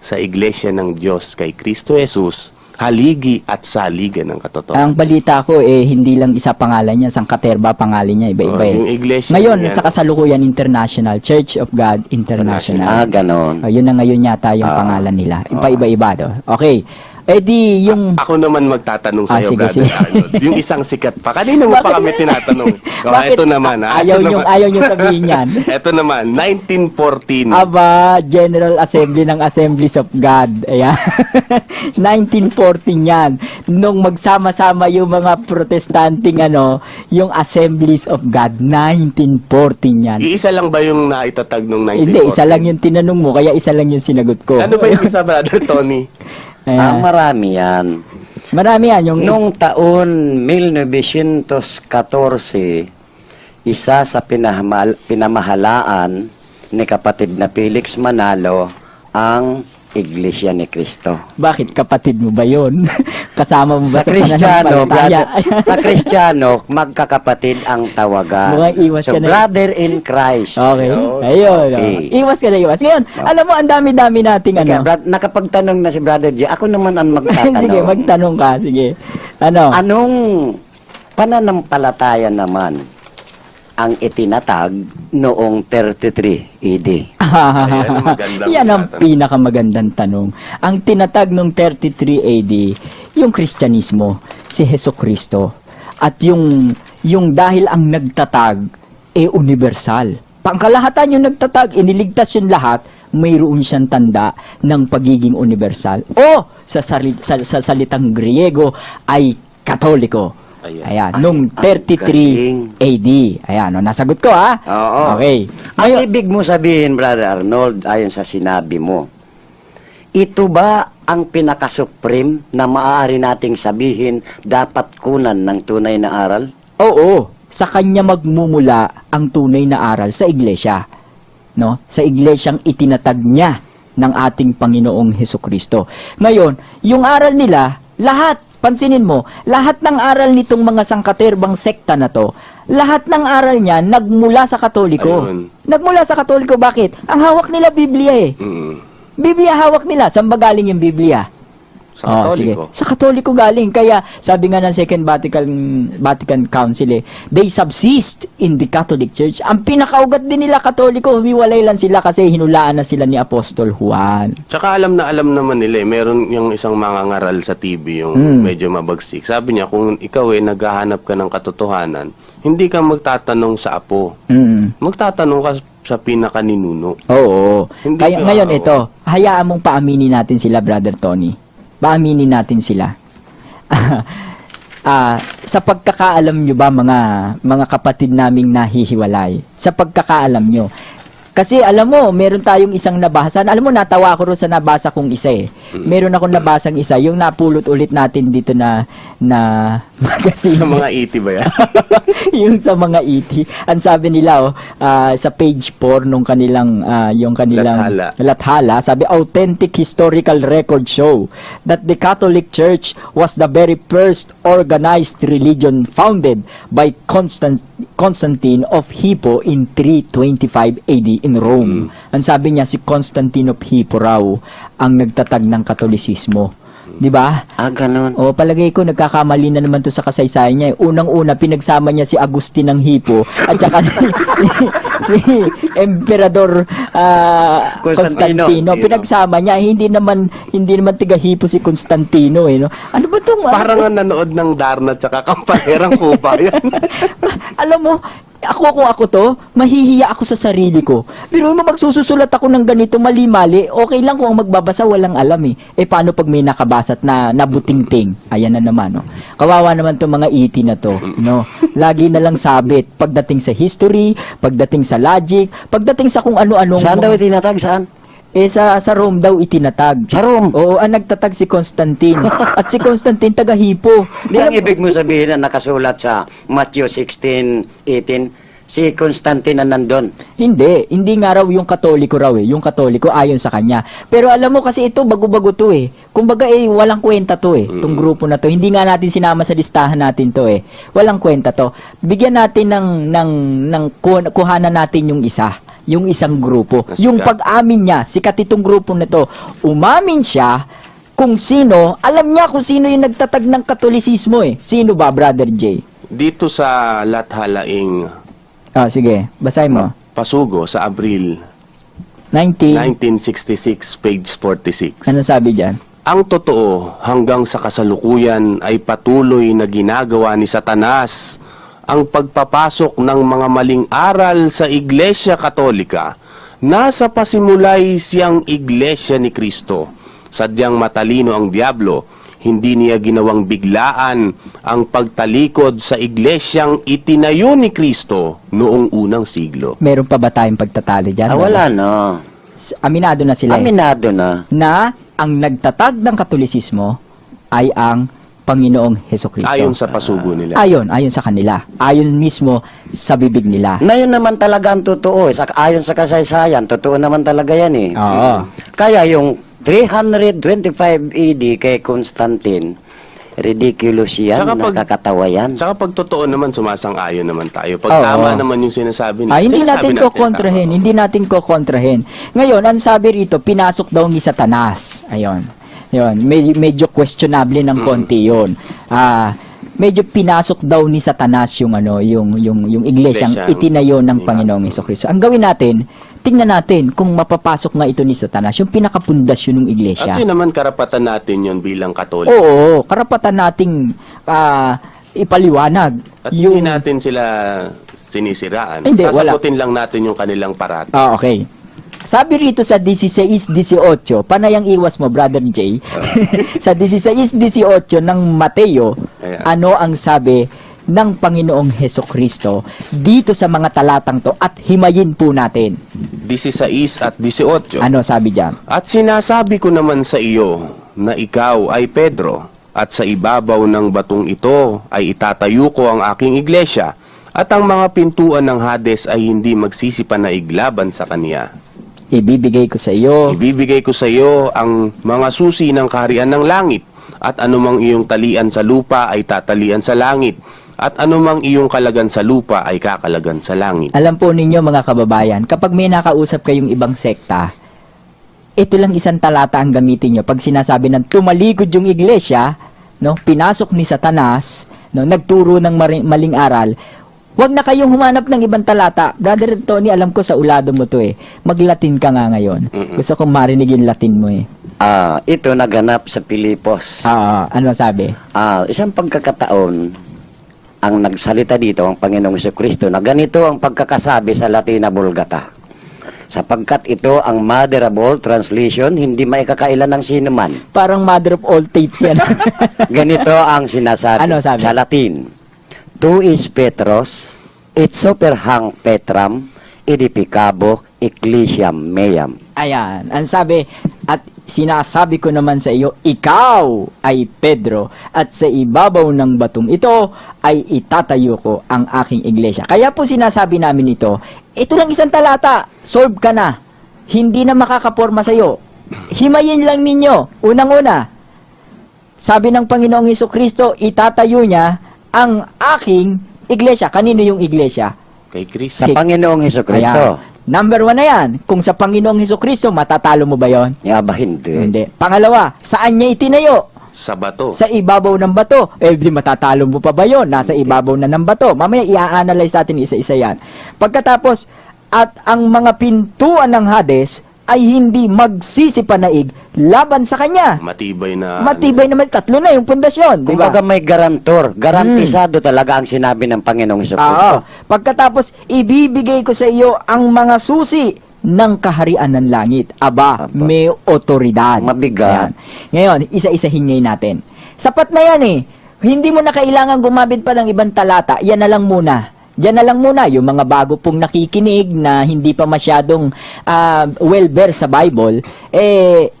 B: sa Iglesia ng Diyos kay Kristo Jesus, haligi at saligan ng katotohanan.
A: Ang balita ko hindi lang isa pangalan niya, Sangkaterba pangalan niya, iba-iba
B: Yung iglesia
A: Ngayon,
B: yan.
A: sa kasalukuyan International, Church of God International.
C: Ganon.
A: Yun na ngayon yata yung pangalan nila. Iba-iba do. Okay. Di yung...
B: Ako naman magtatanong sa iyo,
A: sige,
B: Brother
A: sige.
B: Arnold. Yung isang sikat pa. Kanina mo pa kami tinatanong.
A: Bakit
B: Ito naman, ha?
A: ayaw nyo sabihin yan?
B: Ito naman, 1914.
A: Aba, General Assembly ng Assemblies of God. Ayan. 1914 yan. Nung magsama-sama yung mga protestanting yung Assemblies of God. 1914 yan.
B: Iisa lang ba yung naitatag nung 1914?
A: Hindi, isa lang yung tinanong mo, kaya isa lang yung sinagot ko.
B: Ano ba yung isa, Brother Tony?
A: Ayan.
C: Marami yan.
A: Marami yan. Yung
C: Noong taon 1914, isa sa pinamahalaan ni kapatid na Felix Manalo ang Iglesia ni Cristo.
A: Bakit kapatid mo ba yun? Kasama mo ba
C: Sa
A: sa
C: Kristiyano,
A: pananampalataya?
C: sa Kristiyano, magkakapatid ang tawagan.
A: Mukhang iwas
C: So,
A: ka na.
C: brother in Christ.
A: Okay.
C: Yun.
A: Ayun.
C: Okay.
A: Iwas ka na iwas. Ngayon, alam mo, ang dami-dami nating
C: Teka, nakapagtanong na si Brother J. Ako naman ang magtatanong.
A: Sige, magtanong ka. Sige. Ano?
C: Anong pananampalataya naman ang itinatag noong 33 AD?
B: Ayan, magandang
A: Yan ang
B: tinatanong.
A: pinakamagandang tanong. Ang tinatag nung 33 AD, yung Kristyanismo, si Hesus Kristo. At yung dahil ang nagtatag, universal. Pangkalahatan yung nagtatag, iniligtas yung lahat, mayroon siyang tanda ng pagiging universal. O, sa salitang Griego, ay Katoliko. Ayan, nung 33 AD. Ayan, nasagot ko ha.
C: Oo.
A: Okay.
C: Ang ibig mo sabihin, Brother Arnold, ayon sa sinabi mo, ito ba ang pinaka-supreme na maaari nating sabihin dapat kunan ng tunay na aral?
A: Oo, sa kanya magmumula ang tunay na aral sa iglesia. No? Sa iglesyang itinatag niya ng ating Panginoong Hesukristo. Ngayon, yung aral nila, lahat, pansinin mo, lahat ng aral nitong mga sangkaterbang sekta na to, lahat ng aral niya nagmula sa Katoliko.
B: Ayun.
A: Nagmula sa Katoliko, bakit? Ang hawak nila Biblia eh. Biblia hawak nila. Saan ba galing yung Biblia?
B: Sa
A: sige.
B: Katoliko.
A: Sa Katoliko galing. Kaya sabi nga ng Second Vatican Council they subsist in the Catholic Church. Ang pinakaugat din nila Katoliko, humiwalay lang sila kasi hinulaan na sila ni Apostol Juan.
B: Tsaka alam naman nila meron yung isang mangangaral sa TV yung medyo mabagsik. Sabi niya, kung ikaw naghahanap ka ng katotohanan, hindi ka magtatanong sa apo. Magtatanong ka sa pinakaninuno.
A: Oo.
B: Hindi
A: Kaya
B: ka-
A: ngayon ito, hayaan mong paaminin natin sila, Brother Tony. Paaminin natin sila. Sa pagkakaalam nyo ba mga kapatid naming nahihiwalay? Sa pagkakaalam nyo. Kasi alam mo, meron tayong isang nabasa. Alam mo, natawa ako rin sa nabasa kong isa eh. Meron akong nabasang isa. Yung napulot ulit natin dito na magazine.
B: Sa mga iti ba yan?
A: Yung sa mga ET. Ang sabi nila sa page 4 nung kanilang lathala, sabi authentic historical record show that the Catholic Church was the very first organized religion founded by Constantine of Hippo in 325 AD in Rome. Ang sabi niya si Constantine of Hippo raw ang nagtatag ng Katolisismo. 'Di ba?
C: Ganon.
A: O palagay ko nagkakamali na naman to sa kasaysayan niya. Unang-una pinagsama niya si Agustin ng Hippo at saka si Emperador Constantino. Pinagsama niya hindi naman tiga Hippo si Constantino no. Ano ba tong
B: Parang nga nanood ng Darna tsaka Kampangerang po ba yan?
A: Alam mo, kung ako to, mahihiya ako sa sarili ko. Pero magsususulat ako ng ganito mali-mali, okay lang kung ang magbabasa walang alam paano pag may nakabasat na nabutingting? Ayan na naman, no? Kawawa naman itong mga iti na to, no? Lagi na lang sabit. Pagdating sa history, pagdating sa logic, pagdating sa kung ano-anong...
C: Saan daw itinatag? Saan?
A: Sa Rome daw itinatag.
C: Sa Rome?
A: Oo, ang nagtatag si Constantine. At si Constantine taga Hippo.
C: Di ang ibig mo sabihin na nakasulat sa Matthew 16:18, si Constantine na nandun.
A: Hindi nga raw yung Katoliko raw eh. Yung Katoliko ayon sa kanya. Pero alam mo kasi ito, bago-bago to eh. Kumbaga walang kwenta to eh. Itong grupo na to. Hindi nga natin sinama sa listahan natin to eh. Walang kwenta to. Bigyan natin kuhanan natin yung isa. Yung isang grupo.
B: Sikat.
A: Yung pag-amin niya, sikat itong grupo na to. Umamin siya kung sino, alam niya kung sino yung nagtatag ng Katolisismo eh. Sino ba, Brother J?
B: Dito sa Lathalaing
A: Sige, basahin mo.
B: Pasugo sa Abril 1966, page 46.
A: Ano sabi dyan?
B: Ang totoo, hanggang sa kasalukuyan ay patuloy na ginagawa ni Satanas ang pagpapasok ng mga maling aral sa Iglesia Katolika. Nasa pasimulay siyang Iglesia ni Kristo. Sadyang matalino ang Diablo, hindi niya ginawang biglaan ang pagtalikod sa iglesyang itinayo ni Kristo noong unang siglo.
A: Meron pa ba tayong pagtatali dyan?
C: Wala no.
A: Aminado na sila eh.
C: Aminado na.
A: Na ang nagtatag ng Katolisismo ay ang Panginoong Hesukristo.
B: Ayon sa pasugo nila.
A: Ayon sa kanila. Ayon mismo sa bibig nila.
C: Na yun naman talaga ang totoo. Ayon sa kasaysayan, totoo naman talaga yan eh.
A: Oo.
C: Kaya yung 325 AD kay Constantine, ridiculous yan,
B: Tsaka pag-
C: nakakatawa yan.
B: Tsaka pag totoo naman, sumasang-ayon naman tayo.
A: Oo.
B: Pag tama naman yung sinasabi nila,
A: Hindi
B: sinasabi
A: natin kokontrahin.
B: tama.
A: Hindi natin kokontrahin. Ngayon, ang sabi rito, pinasok daw ni Satanas. Ayun. Yun, medyo questionable ng konti 'yon. Medyo pinasok daw ni Satanas yung yung iglesyang
B: Iglesia.
A: itinayo ng Panginoong Hesukristo. Ang gawin natin, tingnan natin kung mapapasok nga ito ni Satanas, yung pinakapundasyon ng iglesia.
B: At yun naman, karapatan natin yun bilang Katoliko.
A: Oo, karapatan nating ipaliwanag.
B: At hindi natin sila sinisiraan.
A: Hindi, wala.
B: Sasagutin lang natin yung kanilang parati.
A: Okay. Sabi rito sa 16:18, panay ang iwas mo, Brother J. Sa 16:18 ng Mateo,
B: Ayan.
A: ano ang sabi ng Panginoong Hesukristo dito sa mga talatang to at himayin po natin.
B: 16 at 18.
A: Ano sabi diyan?
B: At sinasabi ko naman sa iyo na ikaw ay Pedro, at sa ibabaw ng batong ito ay itatayo ko ang aking iglesia, at ang mga pintuan ng Hades ay hindi magsisipanaig laban sa kaniya.
A: Ibibigay ko sa iyo.
B: Ibibigay ko sa iyo ang mga susi ng kaharian ng langit, at anumang iyong talian sa lupa ay tatalian sa langit, at anumang iyong kalagan sa lupa ay kakalagan sa langit.
A: Alam po ninyo mga kababayan, kapag may nakausap kayong ibang sekta, ito lang isang talata ang gamitin nyo. Pag sinasabi ng tumalikod yung iglesia, no, pinasok ni Satanas, no, nagturo ng maling aral, huwag na kayong humanap ng ibang talata. Brother Tony, alam ko sa ulado mo to eh. Mag-Latin ka nga ngayon. Gusto kong marinig yung Latin mo eh.
C: Ito naganap sa Pilipos.
A: Ano sabi?
C: Isang pagkakataon, ang nagsalita dito, ang Panginoong Jesucristo, na ganito ang pagkakasabi sa Latina Vulgata. Sapagkat ito ang mother of all translation, hindi maikakailan ng sino man.
A: Parang mother of all tapes yan.
C: Ganito ang sinasabi
A: Ano sabi?
C: sa Latin. Tu is Petros, et super hang Petram, edificabo ecclesiam meam.
A: Ayan, ang sabi, at sinasabi ko naman sa iyo, ikaw ay Pedro, at sa ibabaw ng batong ito ay itatayo ko ang aking iglesia. Kaya po sinasabi namin ito lang isang talata, solve ka na. Hindi na makakaporma sa iyo. Himayin lang ninyo. Unang-una, sabi ng Panginoong Hesukristo, itatayo niya ang aking iglesia. Kanino yung iglesia?
B: Kay Kristo.
C: Sa Panginoong Jesucristo.
A: Ayan. Number 1 na yan. Kung sa Panginoong Hesukristo, matatalo mo ba yon?
C: Hindi.
A: Hindi. Pangalawa, saan niya itinayo?
B: Sa bato.
A: Sa ibabaw ng bato. Di matatalo mo pa ba yon? Nasa ibabaw na ng bato. Mamaya i-analyze natin isa-isa yan. Pagkatapos, at ang mga pintuan ng Hades ay hindi magsisipanaig laban sa kanya.
B: Matibay na...
A: Matibay naman, tatlo na yung pundasyon. Di ba?
C: Kumbaga may garantor. Garantisado talaga ang sinabi ng Panginoong Jesucristo.
A: Oo. Pagkatapos, ibibigay ko sa iyo ang mga susi ng kaharian ng langit. Aba, may otoridad.
C: Mabigat.
A: Ayan. Ngayon, isa-isahin ngayon natin. Sapat na yan eh. Hindi mo na kailangan gumamit pa ng ibang talata. Yan na lang muna. Diyan na lang muna yung mga bago pong nakikinig na hindi pa masyadong well-versed sa Bible.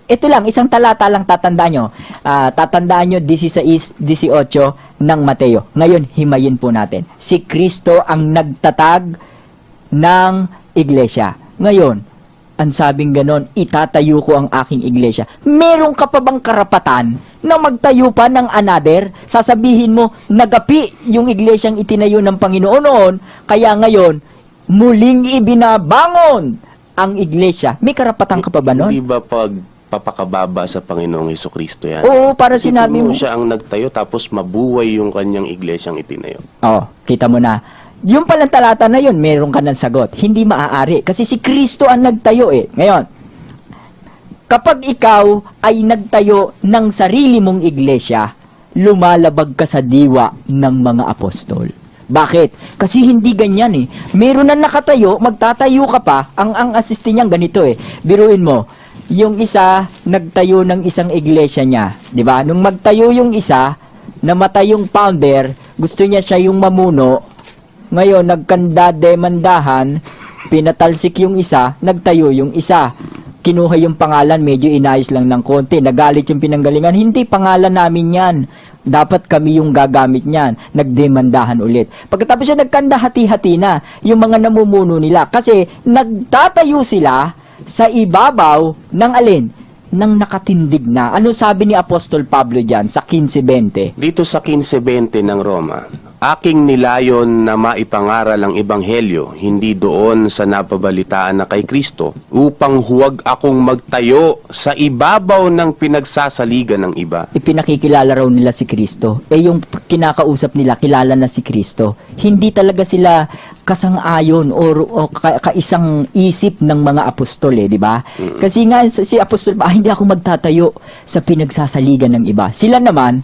A: Ito lang, isang talata lang tatandaan nyo. Tatandaan nyo 16, 18 ng Mateo. Ngayon, himayin po natin. Si Kristo ang nagtatag ng iglesia. Ngayon, ang sabing ganon, itatayo ko ang aking iglesia. Meron ka pa bang karapatan na magtayo pa ng another? Sasabihin mo, nagapi yung iglesyang itinayo ng Panginoon noon, kaya ngayon, muling ibinabangon ang iglesia. May karapatan ka pa ba nun?
B: Hindi ba pag papakababa sa Panginoong Hesukristo yan?
A: Oo, para
B: Isipin
A: sinabi mo.
B: siya ang nagtayo tapos mabuhay yung kanyang iglesyang itinayo.
A: Oh, kita mo na. Yung palang talata na yun, meron ka ng sagot. Hindi maaari. Kasi si Kristo ang nagtayo eh. Ngayon, kapag ikaw ay nagtayo ng sarili mong iglesia, lumalabag ka sa diwa ng mga apostol. Bakit? Kasi hindi ganyan eh. Meron na nakatayo, magtatayo ka pa, ang assiste niyang ganito eh. Biruin mo, yung isa, nagtayo ng isang iglesia niya. Di ba? Nung magtayo yung isa, namatay yung founder, gusto niya siya yung mamuno. Ngayon, nagkanda-demandahan, pinatalsik yung isa, nagtayo yung isa. Kinuha yung pangalan, medyo inayos lang ng konti. Nagalit yung pinanggalingan, hindi pangalan namin yan. Dapat kami yung gagamit niyan. Nagdemandahan ulit. Pagkatapos siya, nagkanda hati-hati na yung mga namumuno nila. Kasi nagtatayo sila sa ibabaw ng alin? Nang nakatindig na. Ano sabi ni Apostol Pablo dyan sa 15:20?
B: Dito sa 15:20 ng Roma, aking nilayon na maipangaral ang ebanghelyo, hindi doon sa napabalitaan na kay Kristo, upang huwag akong magtayo sa ibabaw ng pinagsasaligan ng iba.
A: Ipinakikilala raw nila si Kristo. Yung kinakausap nila, kilala na si Kristo. Hindi talaga sila kasang-ayon o kaisang isip ng mga apostol di ba? Kasi nga si apostol, hindi ako magtatayo sa pinagsasaligan ng iba. Sila naman,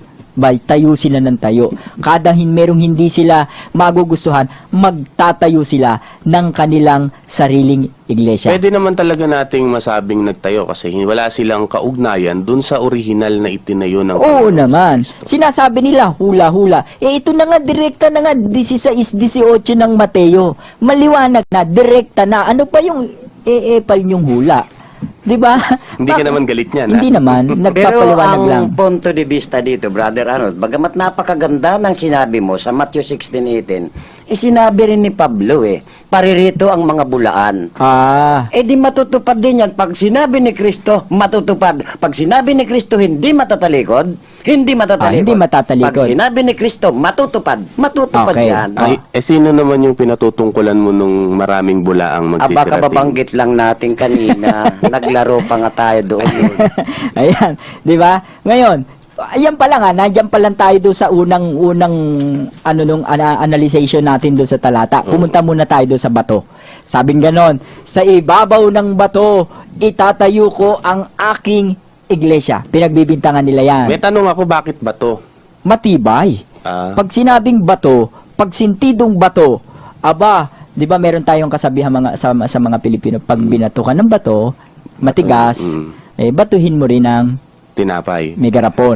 A: tayo sila ng tayo. Kada merong hindi sila magugustuhan, magtatayo sila ng kanilang sariling iglesia.
B: Pwede naman talaga nating masabing nagtayo kasi wala silang kaugnayan dun sa original na itinayo ng
A: Oo
B: Panginoon
A: naman.
B: Kristo.
A: Sinasabi nila, hula-hula. Ito na nga, direkta na nga, 16-18 ng Mateo. Maliwanag na, direkta na. Ano pa yung pal yung hula? Di ba?
B: Hindi ka naman galit niyan,
A: Hindi
B: ha?
A: naman.
C: Pero
A: Nagpapaliwanag
C: ang
A: lang.
C: punto de vista dito, Brother Arnold, bagamat napakaganda ng sinabi mo sa Matthew 16:18, sinabi rin ni Pablo paririto ang mga bulaan. Di matutupad din yan. Pag sinabi ni Kristo, matutupad. Pag sinabi ni Kristo, hindi matatalikod, hindi matatalikod.
A: Hindi matatalikod.
C: Pag sinabi ni Kristo, matutupad, matutupad
A: Okay.
C: yan.
B: Sino naman yung pinatutungkulan mo nung maraming bulaang
C: Baka
B: magsisirating?
C: babanggit lang natin kanina, naglaro pa nga tayo doon.
A: Ayan, di ba? Ngayon, ayan pa lang nandiyan pa lang tayo doon sa unang analyzation natin doon sa talata. Pumunta muna tayo doon sa bato. Sabing ganon, sa ibabaw ng bato, itatayo ko ang aking iglesia. Pinagbibintangan nila yan.
B: May tanong ako, bakit ba to?
A: Matibay. Pag sinabing bato, pag sintidong bato, di ba meron tayong kasabihan sa mga Pilipino, pag binato ka ng bato, matigas, batuhin mo rin ng
B: Tinapay.
A: may garapon.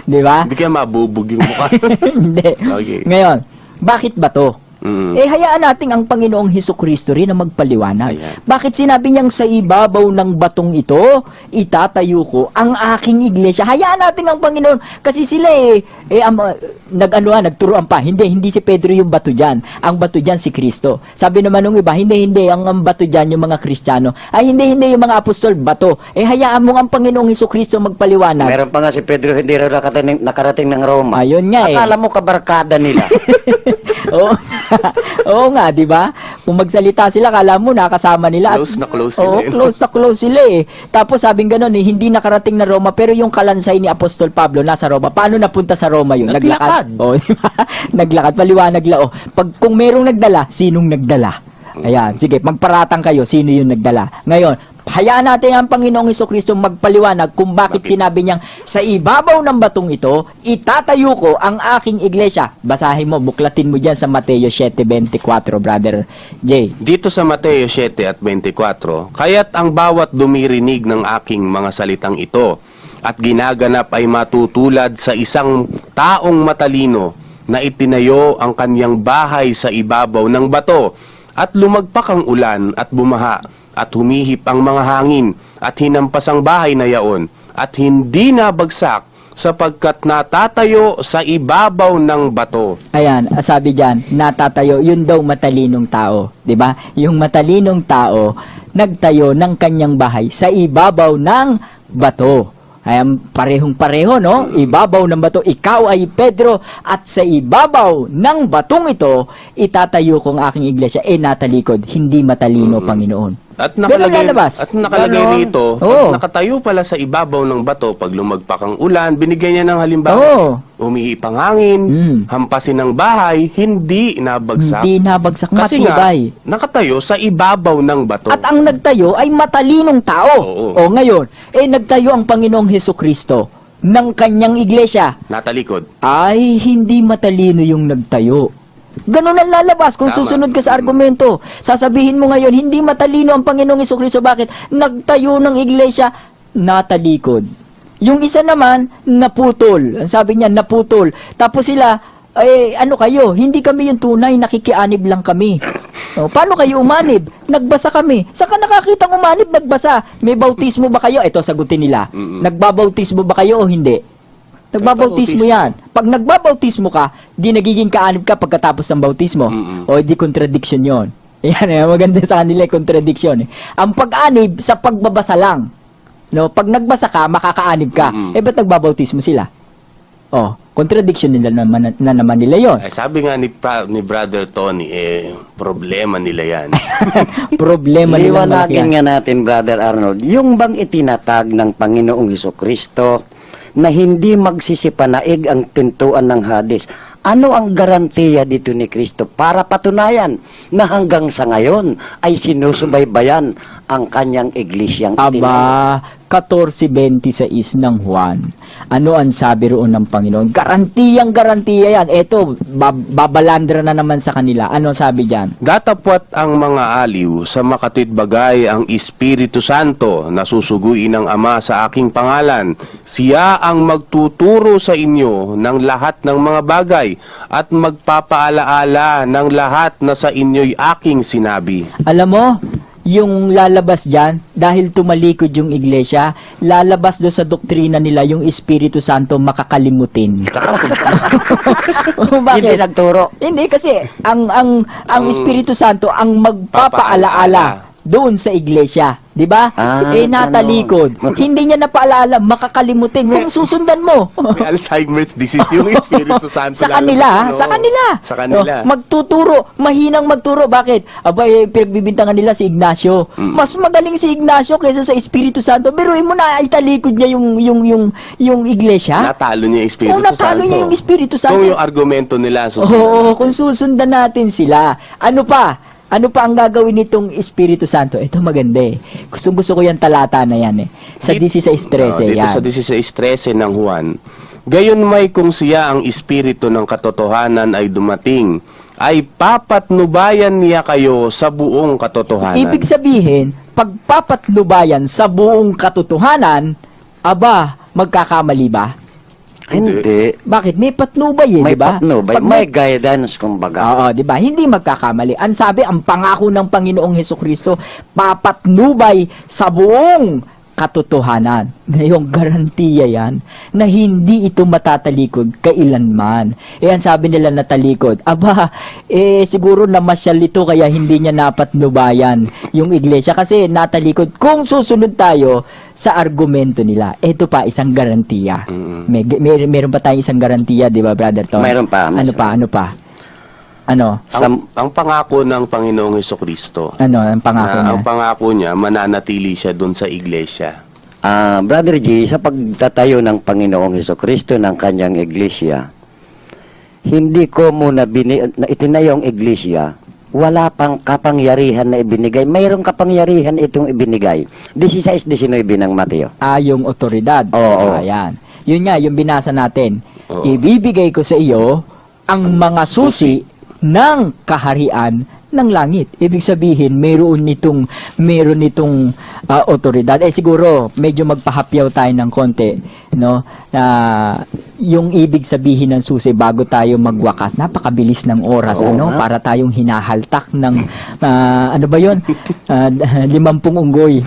A: Di ba?
B: Hindi kaya mabubog yung mukha.
A: Hindi.
B: Okay.
A: Ngayon, bakit bato?
B: Mm.
A: Hayaan natin ang Panginoong Hesukristo rin na magpaliwanag.
B: Ayan.
A: Bakit sinabi niyang sa ibabaw ng batong ito, itatayo ko ang aking iglesia? Hayaan natin ang Panginoon. Kasi sila nagturuan pa. Hindi si Pedro yung bato dyan. Ang bato dyan si Kristo. Sabi naman ng iba, hindi. Ang bato dyan yung mga Kristiyano. Hindi yung mga apostol, bato. Hayaan mo ang Panginoong Hesukristo magpaliwanag.
C: Meron pa nga si Pedro, hindi raw nakarating ng Roma.
A: Ayun nga
C: Akala mo kabarkada nila.
A: Oo nga, di ba? Kung magsalita sila, kala mo nakasama nila.
B: Close na close sila.
A: Close na close sila Tapos sabing gano'n hindi nakarating na Roma, pero yung kalansay ni Apostol Pablo nasa Roma. Paano napunta sa Roma yun?
B: Naglakad.
A: Di ba? Naglakad. Paliwanag lang. Kung merong nagdala, sinong nagdala? Ayan, sige, magparatang kayo, sino yung nagdala. Ngayon, hayaan natin ang Panginoong Hesukristo magpaliwanag kung bakit sinabi niyang sa ibabaw ng batong ito, itatayo ko ang aking iglesia. Basahin mo, buklatin mo dyan sa Mateo 7:24, Brother Jay.
B: Dito sa Mateo 7:24, kaya't ang bawat dumirinig ng aking mga salitang ito at ginaganap ay matutulad sa isang taong matalino na itinayo ang kanyang bahay sa ibabaw ng bato, at lumagpak ang ulan at bumaha, at humihip ang mga hangin, at hinampas ang bahay na yaon, at hindi nabagsak, sapagkat natatayo sa ibabaw ng bato.
A: Ayan, sabi diyan, natatayo, yun daw matalinong tao, 'di ba? Yung matalinong tao nagtayo ng kanyang bahay sa ibabaw ng bato. Ayan, parehong-pareho, no? Ibabaw ng bato. Ikaw ay Pedro, at sa ibabaw ng batong ito, itatayo kong aking iglesia. Natalikod, hindi matalino, Panginoon.
B: At
A: Ganun lalabas.
B: nakalagay
C: Ganon.
B: rito,
A: Oo.
B: pag nakatayo pala sa ibabaw ng bato, pag lumagpak ang ulan, binigyan niya ng halimbawa.
A: Oo.
B: Umihip ang hangin, hampasin ng bahay, hindi nabagsak.
A: Hindi nabagsak,
B: Kasi nga,
A: matibay.
B: nakatayo sa ibabaw ng bato.
A: At ang nagtayo ay matalinong tao.
B: Oo.
A: O ngayon, nagtayo ang Panginoong Hesukristo ng kanyang iglesia.
B: Natalikod.
A: Ay hindi matalino yung nagtayo. Ganun ang lalabas kung
B: Tama.
A: susunod ka sa argumento. Sasabihin mo ngayon, hindi matalino ang Panginoong Hesukristo. Bakit? Nagtayo ng iglesia, natalikod. Yung isa naman, naputol. Ang sabi niya, naputol. Tapos sila, ano kayo? Hindi kami yung tunay, nakikianib lang kami. O, paano kayo umanib? Nagbasa kami. Saan ka nakakitang umanib, nagbasa? May bautismo ba kayo? Ito, sagutin nila. Nagbabautismo ba kayo o hindi? Nagbabautismo yan. Pag nagbabautismo ka, di nagiging kaanib ka pagkatapos ng bautismo. O di contradiction yon. Yan, maganda sa kanila contradiction. Ang pag-anib sa pagbabasa lang. No, pag nagbasa ka, makakaanib ka. Ba't nagbabautismo sila? Contradiction nila naman nila yon.
B: Sabi nga ni Brother Tony, problema nila yan.
A: Problema nila malaki
C: Liwanagin
A: yan.
C: nga natin, Brother Arnold, yung bang itinatag ng Panginoong Hesukristo na hindi magsisipanaig ang pintuan ng Hades, ano ang garantiya dito ni Kristo para patunayan na hanggang sa ngayon ay sinusubaybayan ang kanyang iglesyang itinayo?
A: Aba, 14:26 ng Juan. Ano ang sabi roon ng Panginoon? Garantiya yan. Eto, babalandra na naman sa kanila. Ano sabi diyan?
B: Datapwat ang mga aliw sa makatwidbagay ang Espiritu Santo na susuguin ng Ama sa aking pangalan. Siya ang magtuturo sa inyo ng lahat ng mga bagay at magpapaalaala ng lahat na sa inyo'y aking sinabi.
A: Alam mo, yung lalabas dyan, dahil tumalikod yung iglesia, lalabas doon sa doktrina nila yung Espiritu Santo makakalimutin. Bakit?
C: Hindi nagturo.
A: Hindi kasi ang Espiritu Santo ang magpapaalaala doon sa iglesia, 'di ba? Natalikod. Hindi niya napaalala, makakalimutin. Kung susundan mo.
B: May Alzheimer's disease yung Espiritu Santo.
A: Sa kanila,
B: lalo,
A: sa kanila.
B: Sa kanila.
A: Magtuturo, mahinang magturo. Bakit? Aba, pinagbibintangan nila si Ignacio. Mas magaling si Ignacio kaysa sa Espiritu Santo. Pero mo na italikod niya yung iglesia.
B: Natalo niya yung Espiritu
A: Oo, natalo
B: Santo.
A: niya yung Espiritu Santo.
B: Kung yung argumento nila
A: Oo, kung susundan natin sila. Ano pa ang gagawin nitong Espiritu Santo? Ito maganda eh. Gusto ko yan talata na yan eh. Sa 16:13
B: dito
A: yan.
B: sa 16:13 ng Juan, gayon may kung siya ang Espiritu ng katotohanan ay dumating, ay papatnubayan niya kayo sa buong katotohanan.
A: Ibig sabihin, pagpapatnubayan sa buong katotohanan, aba, magkakamali ba?
C: Hindi.
A: Bakit? May patnubay eh,
C: May
A: di ba?
C: patnubay,
A: Pag
C: may guidance, kumbaga.
A: Oo, di ba? Hindi magkakamali. Ang sabi, ang pangako ng Panginoong Hesukristo, papatnubay sa buong katotohanan. Ngayong garantiya yan na hindi ito matatalikod kailanman. Ang sabi nila natalikod. Aba, siguro namasyal ito kaya hindi niya napatnubayan yung iglesia kasi natalikod. Kung susunod tayo sa argumento nila, ito pa isang garantiya. Meron pa tayong isang garantiya, di ba, Brother Tom?
C: Mayroon pa.
A: Ano pa? Ano?
B: Ang pangako ng Panginoong Hesukristo,
A: Ano ang pangako niya?
B: ang pangako niya, mananatili siya doon sa iglesia.
C: Brother G, sa pagtatayo ng Panginoong Hesukristo ng kanyang iglesia, hindi ko muna na itinayong iglesia, wala pang kapangyarihan na ibinigay. Mayroong kapangyarihan itong ibinigay. 16:19 ng Mateo.
A: Yung otoridad.
C: Oo.
A: Ayan. Yun nga, yung binasa natin.
B: Oo.
A: Ibibigay ko sa iyo ang mga susi ng kaharian ng langit. Ibig sabihin, meron nitong otoridad. Siguro, medyo magpahapyaw tayo ng konti, no? yung ibig sabihin ng susi bago tayo magwakas, napakabilis ng oras,
C: Oo
A: ano,
C: nga.
A: para tayong hinahaltak ng, ano ba yun? 50 unggoy.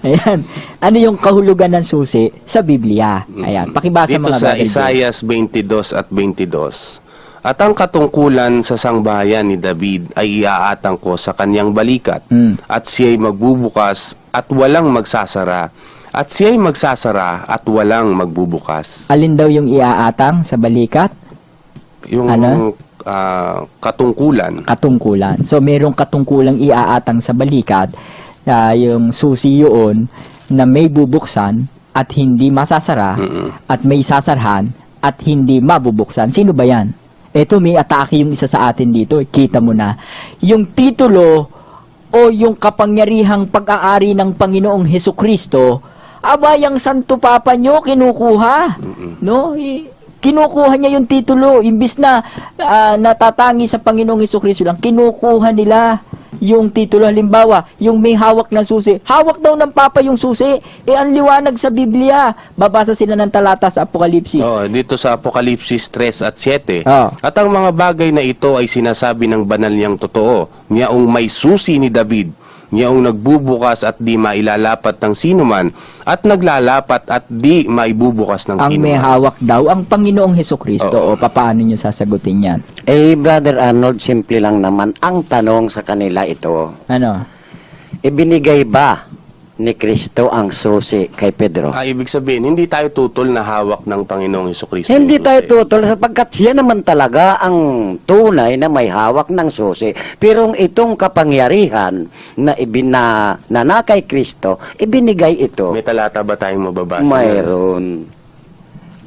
A: Ayan. Ano yung kahulugan ng susi sa Biblia? Ayan. Pakibasa
B: Dito
A: mga
B: sa
A: brother Jay.
B: Isaias 22 at 22. At ang katungkulan sa sangbahayan ni David ay iaatang ko sa kanyang balikat, at siya'y magbubukas at walang magsasara, at siya'y magsasara at walang magbubukas.
A: Alin daw yung iaatang sa balikat?
B: Yung
A: Ano?
B: katungkulan.
A: Katungkulan. So, merong katungkulang iaatang sa balikat, yung susi yun, na may bubuksan at hindi masasara, at may sasarhan at hindi mabubuksan. Sino ba yan? Eto, may atake yung isa sa atin dito. Kita mo na. Yung titulo o yung kapangyarihang pag-aari ng Panginoong Hesukristo, aba, yung Santo Papa nyo, kinukuha. No? Kinukuha niya yung titulo. Imbis na natatangi sa Panginoong Hesukristo lang, kinukuha nila yung titulo. Halimbawa, yung may hawak ng susi. Hawak daw ng Papa yung susi. Ang liwanag sa Biblia. Babasa sila ng talata sa Apokalipsis.
B: Dito sa Apokalipsis 3 at 7.
A: Oh.
B: At ang mga bagay na ito ay sinasabi ng banal niyang totoo. Niyaong may susi ni David, niyaong nagbubukas at di mailalapat ng sinuman, at naglalapat at di maibubukas ng
A: Ang may
B: sinuman.
A: hawak daw, ang Panginoong Hesukristo.
B: Oo.
A: O, paano nyo sasagutin yan?
C: Brother Arnold, simple lang naman. Ang tanong sa kanila ito,
A: Ano?
C: ibinigay ba ni Kristo ang susi kay Pedro?
B: Ibig sabihin, hindi tayo tutol na hawak ng Panginoong Hesukristo.
C: Hindi
B: yung
C: tayo
B: susi.
C: tutol sapagkat siya naman talaga ang tunay na may hawak ng susi. Pero itong kapangyarihan na na kay Kristo, ibinigay ito.
B: May talata ba tayong mababasa?
C: Mayroon.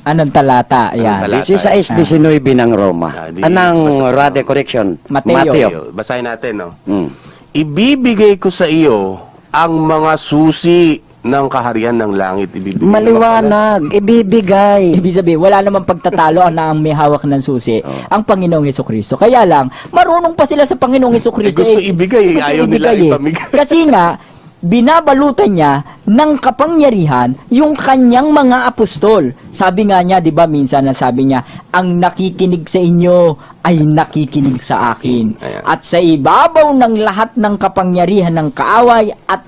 A: Anong talata? Yan.
B: talata?
C: 16:19 ng Roma.
B: Di-
C: Anong
B: basta-
C: rather correction?
A: Mateo.
B: Basahin natin, no?
C: Hmm.
B: Ibibigay ko sa iyo ang mga susi ng kaharian ng langit. Ibibigay
C: Maliwanag, ibibigay.
A: Ibig sabihin, wala namang pagtatalo na ang may hawak ng susi, ang Panginoong Hesukristo. Kaya lang, marunong pa sila sa Panginoong Hesukristo.
B: gusto ibigay,
A: gusto
B: ayaw nila
A: ibigay,
B: ipamigay.
A: Kasi nga, binabalutan niya ng kapangyarihan yung kanyang mga apostol. Sabi nga niya, di ba, minsan nasabi niya, ang nakikinig sa inyo ay nakikinig sa akin.
B: Ayan.
A: At sa ibabaw ng lahat ng kapangyarihan ng kaaway at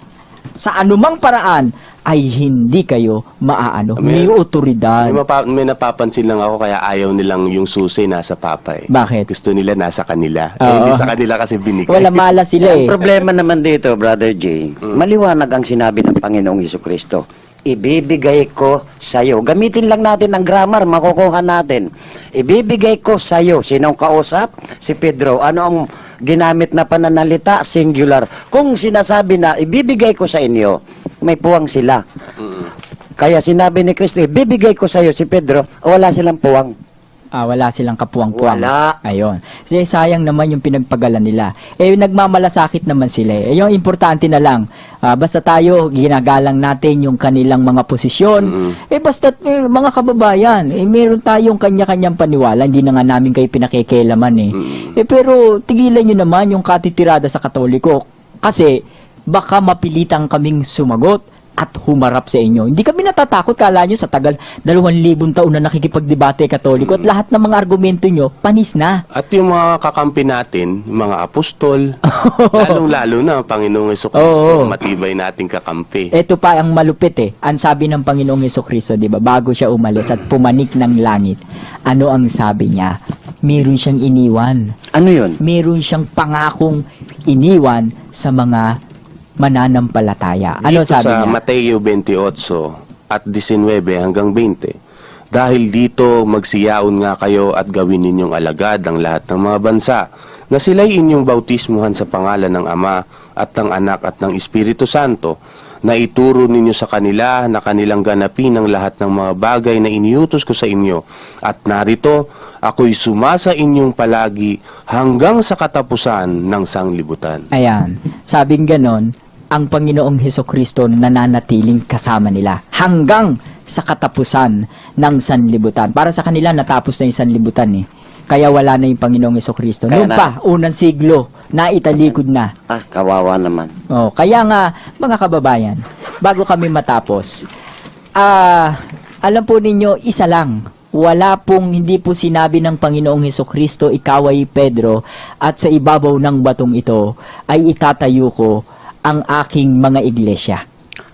A: sa anumang paraan ay hindi kayo maaano. May otoridad.
B: May napapansin lang ako kaya ayaw nilang yung susi nasa papa eh.
A: Bakit?
B: Gusto nila nasa kanila.
A: Oo.
B: Hindi sa kanila kasi binigay.
A: Wala mala sila eh.
C: Ang problema naman dito, Brother J, maliwanag ang sinabi ng Panginoong Hesukristo. Ibibigay ko sa iyo. Gamitin lang natin ang grammar, makukuha natin. Ibibigay ko sa iyo. Sinong kausap? Si Pedro. Ano ang ginamit na pananalita? Singular. Kung sinasabi na ibibigay ko sa inyo, may puwang sila. Kaya sinabi ni Kristo, ibibigay ko sa iyo si Pedro, wala silang puwang.
A: Wala silang kapuwang-puwang.
C: Wala.
A: Ayun. Kasi sayang naman yung pinagpagalan nila. Nagmamalasakit naman sila eh. Yung importante na lang, basta tayo, ginagalang natin yung kanilang mga posisyon. Basta mga kababayan, meron tayong kanya-kanyang paniwala. Hindi na nga namin kayo pinakikailaman eh. Pero tigilan nyo naman yung katitirada sa Katoliko. Kasi baka mapilitan kaming sumagot at humarap sa inyo. Hindi kami natatakot, kala nyo sa tagal 2,000 taon na nakikipagdebate Katoliko at lahat ng mga argumento nyo, panis na.
B: At yung mga kakampi natin, yung mga apostol, lalong-lalo na ang Panginoong
A: Oo.
B: Hesukristo, matibay nating kakampi.
A: Ito pa ang malupit eh. Ang sabi ng Panginoong Hesukristo, di ba, bago siya umalis at pumanik ng langit, ano ang sabi niya? Meron siyang iniwan.
C: Ano yun?
A: Meron siyang pangakong iniwan sa mga mananampalataya. Ano
B: Dito
A: sabi
B: sa
A: niya?
B: Mateo 28 at 19 hanggang 20. Dahil dito magsiyaon nga kayo at gawin ninyong alagad ang lahat ng mga bansa, na sila'y inyong bautismuhan sa pangalan ng Ama at ng Anak at ng Espiritu Santo, na ituro ninyo sa kanila na kanilang ganapin ang lahat ng mga bagay na iniutos ko sa inyo. At narito, ako'y sumasa inyong palagi hanggang sa katapusan ng sanglibutan.
A: Ayan. Sabing ganon, ang Panginoong Hesukristo nananatiling kasama nila hanggang sa katapusan ng sanlibutan. Para sa kanila, natapos na yung sanlibutan eh. Kaya wala na yung Panginoong Hesukristo.
C: Kaya
A: Noon
C: na-
A: pa, unang siglo, naitalikod na.
C: Kawawa naman.
A: Kaya nga, mga kababayan, bago kami matapos, alam po ninyo, isa lang. Wala pong, hindi po sinabi ng Panginoong Hesukristo, ikaw ay Pedro, at sa ibabaw ng batong ito ay itatayo ko ang aking mga iglesia.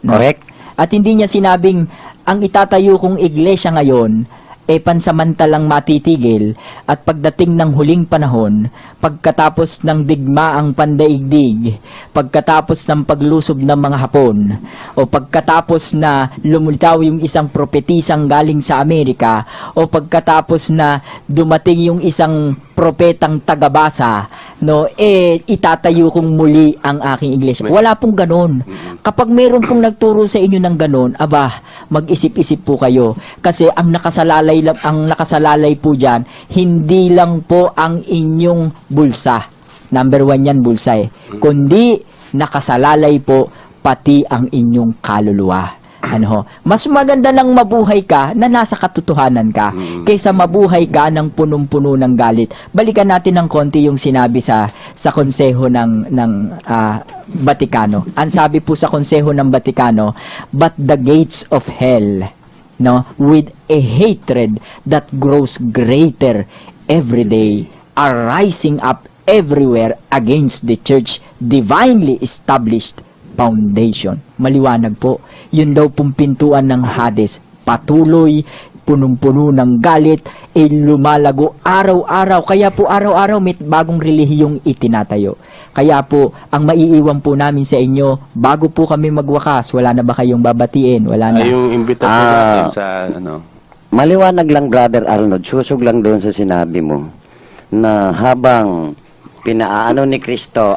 A: No?
C: Correct.
A: At hindi niya sinabing, ang itatayo kong iglesia ngayon, pansamantalang matitigil, at pagdating ng huling panahon, pagkatapos ng digmaang pandaigdig, pagkatapos ng paglusob ng mga Hapon, o pagkatapos na lumulitaw yung isang propetisang galing sa Amerika, o pagkatapos na dumating yung isang propetang tagabasa, no, itatayo kong muli ang aking iglesia. Wala pong ganon. Kapag meron pong nagturo sa inyo ng ganon, aba, mag-isip-isip po kayo. Kasi ang nakasalalay po dyan, hindi lang po ang inyong bulsa. Number 1 yan, bulsa kundi nakasalalay po pati ang inyong kaluluwa. Mas maganda lang mabuhay ka na nasa katotohanan ka kaysa mabuhay ka ng punong-puno ng galit. Balikan natin ng konti yung sinabi sa konseho ng Vatikano. Ang sabi po sa konseho ng Vatikano, but the gates of hell, no, with a hatred that grows greater every day, are rising up everywhere against the church divinely established foundation. Maliwanag po. Yun daw pong pintuan ng Hades. Patuloy, punong-puno ng galit, lumalago araw-araw. Kaya po araw-araw may bagong relihiyong itinatayo. Kaya po, ang maiiwan po namin sa inyo, bago po kami magwakas, wala na ba kayong babatiin? Wala na.
B: Ay, yung imbitasyon natin sa
C: Maliwanag lang, Brother Arnold, susog lang doon sa sinabi mo na habang pinaano ni Kristo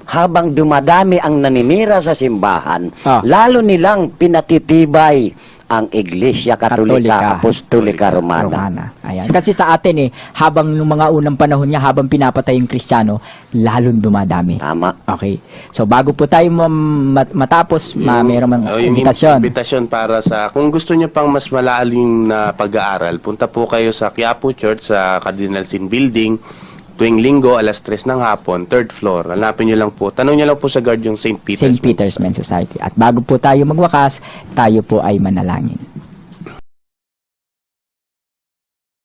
C: habang dumadami ang naninira sa simbahan, lalo nilang pinatitibay ang Iglesia Katolika, Apostolika Romana.
A: Ayan. Kasi sa atin habang nung mga unang panahon niya, habang pinapatay yung Kristiyano, lalong dumadami.
C: Tama.
A: Okay. So bago po tayo matapos, mayroon mang invitasyon.
B: Invitasyon para sa, kung gusto niyo pang mas malalim na pag-aaral, punta po kayo sa Quiapo Church sa Cardinal Sin Building, tuwing linggo, alas 3 ng hapon, 3rd floor. Hanapin nyo lang po. Tanong nyo lang po sa guard yung St. Peter's
A: Men's Society. At bago po tayo magwakas, tayo po ay manalangin.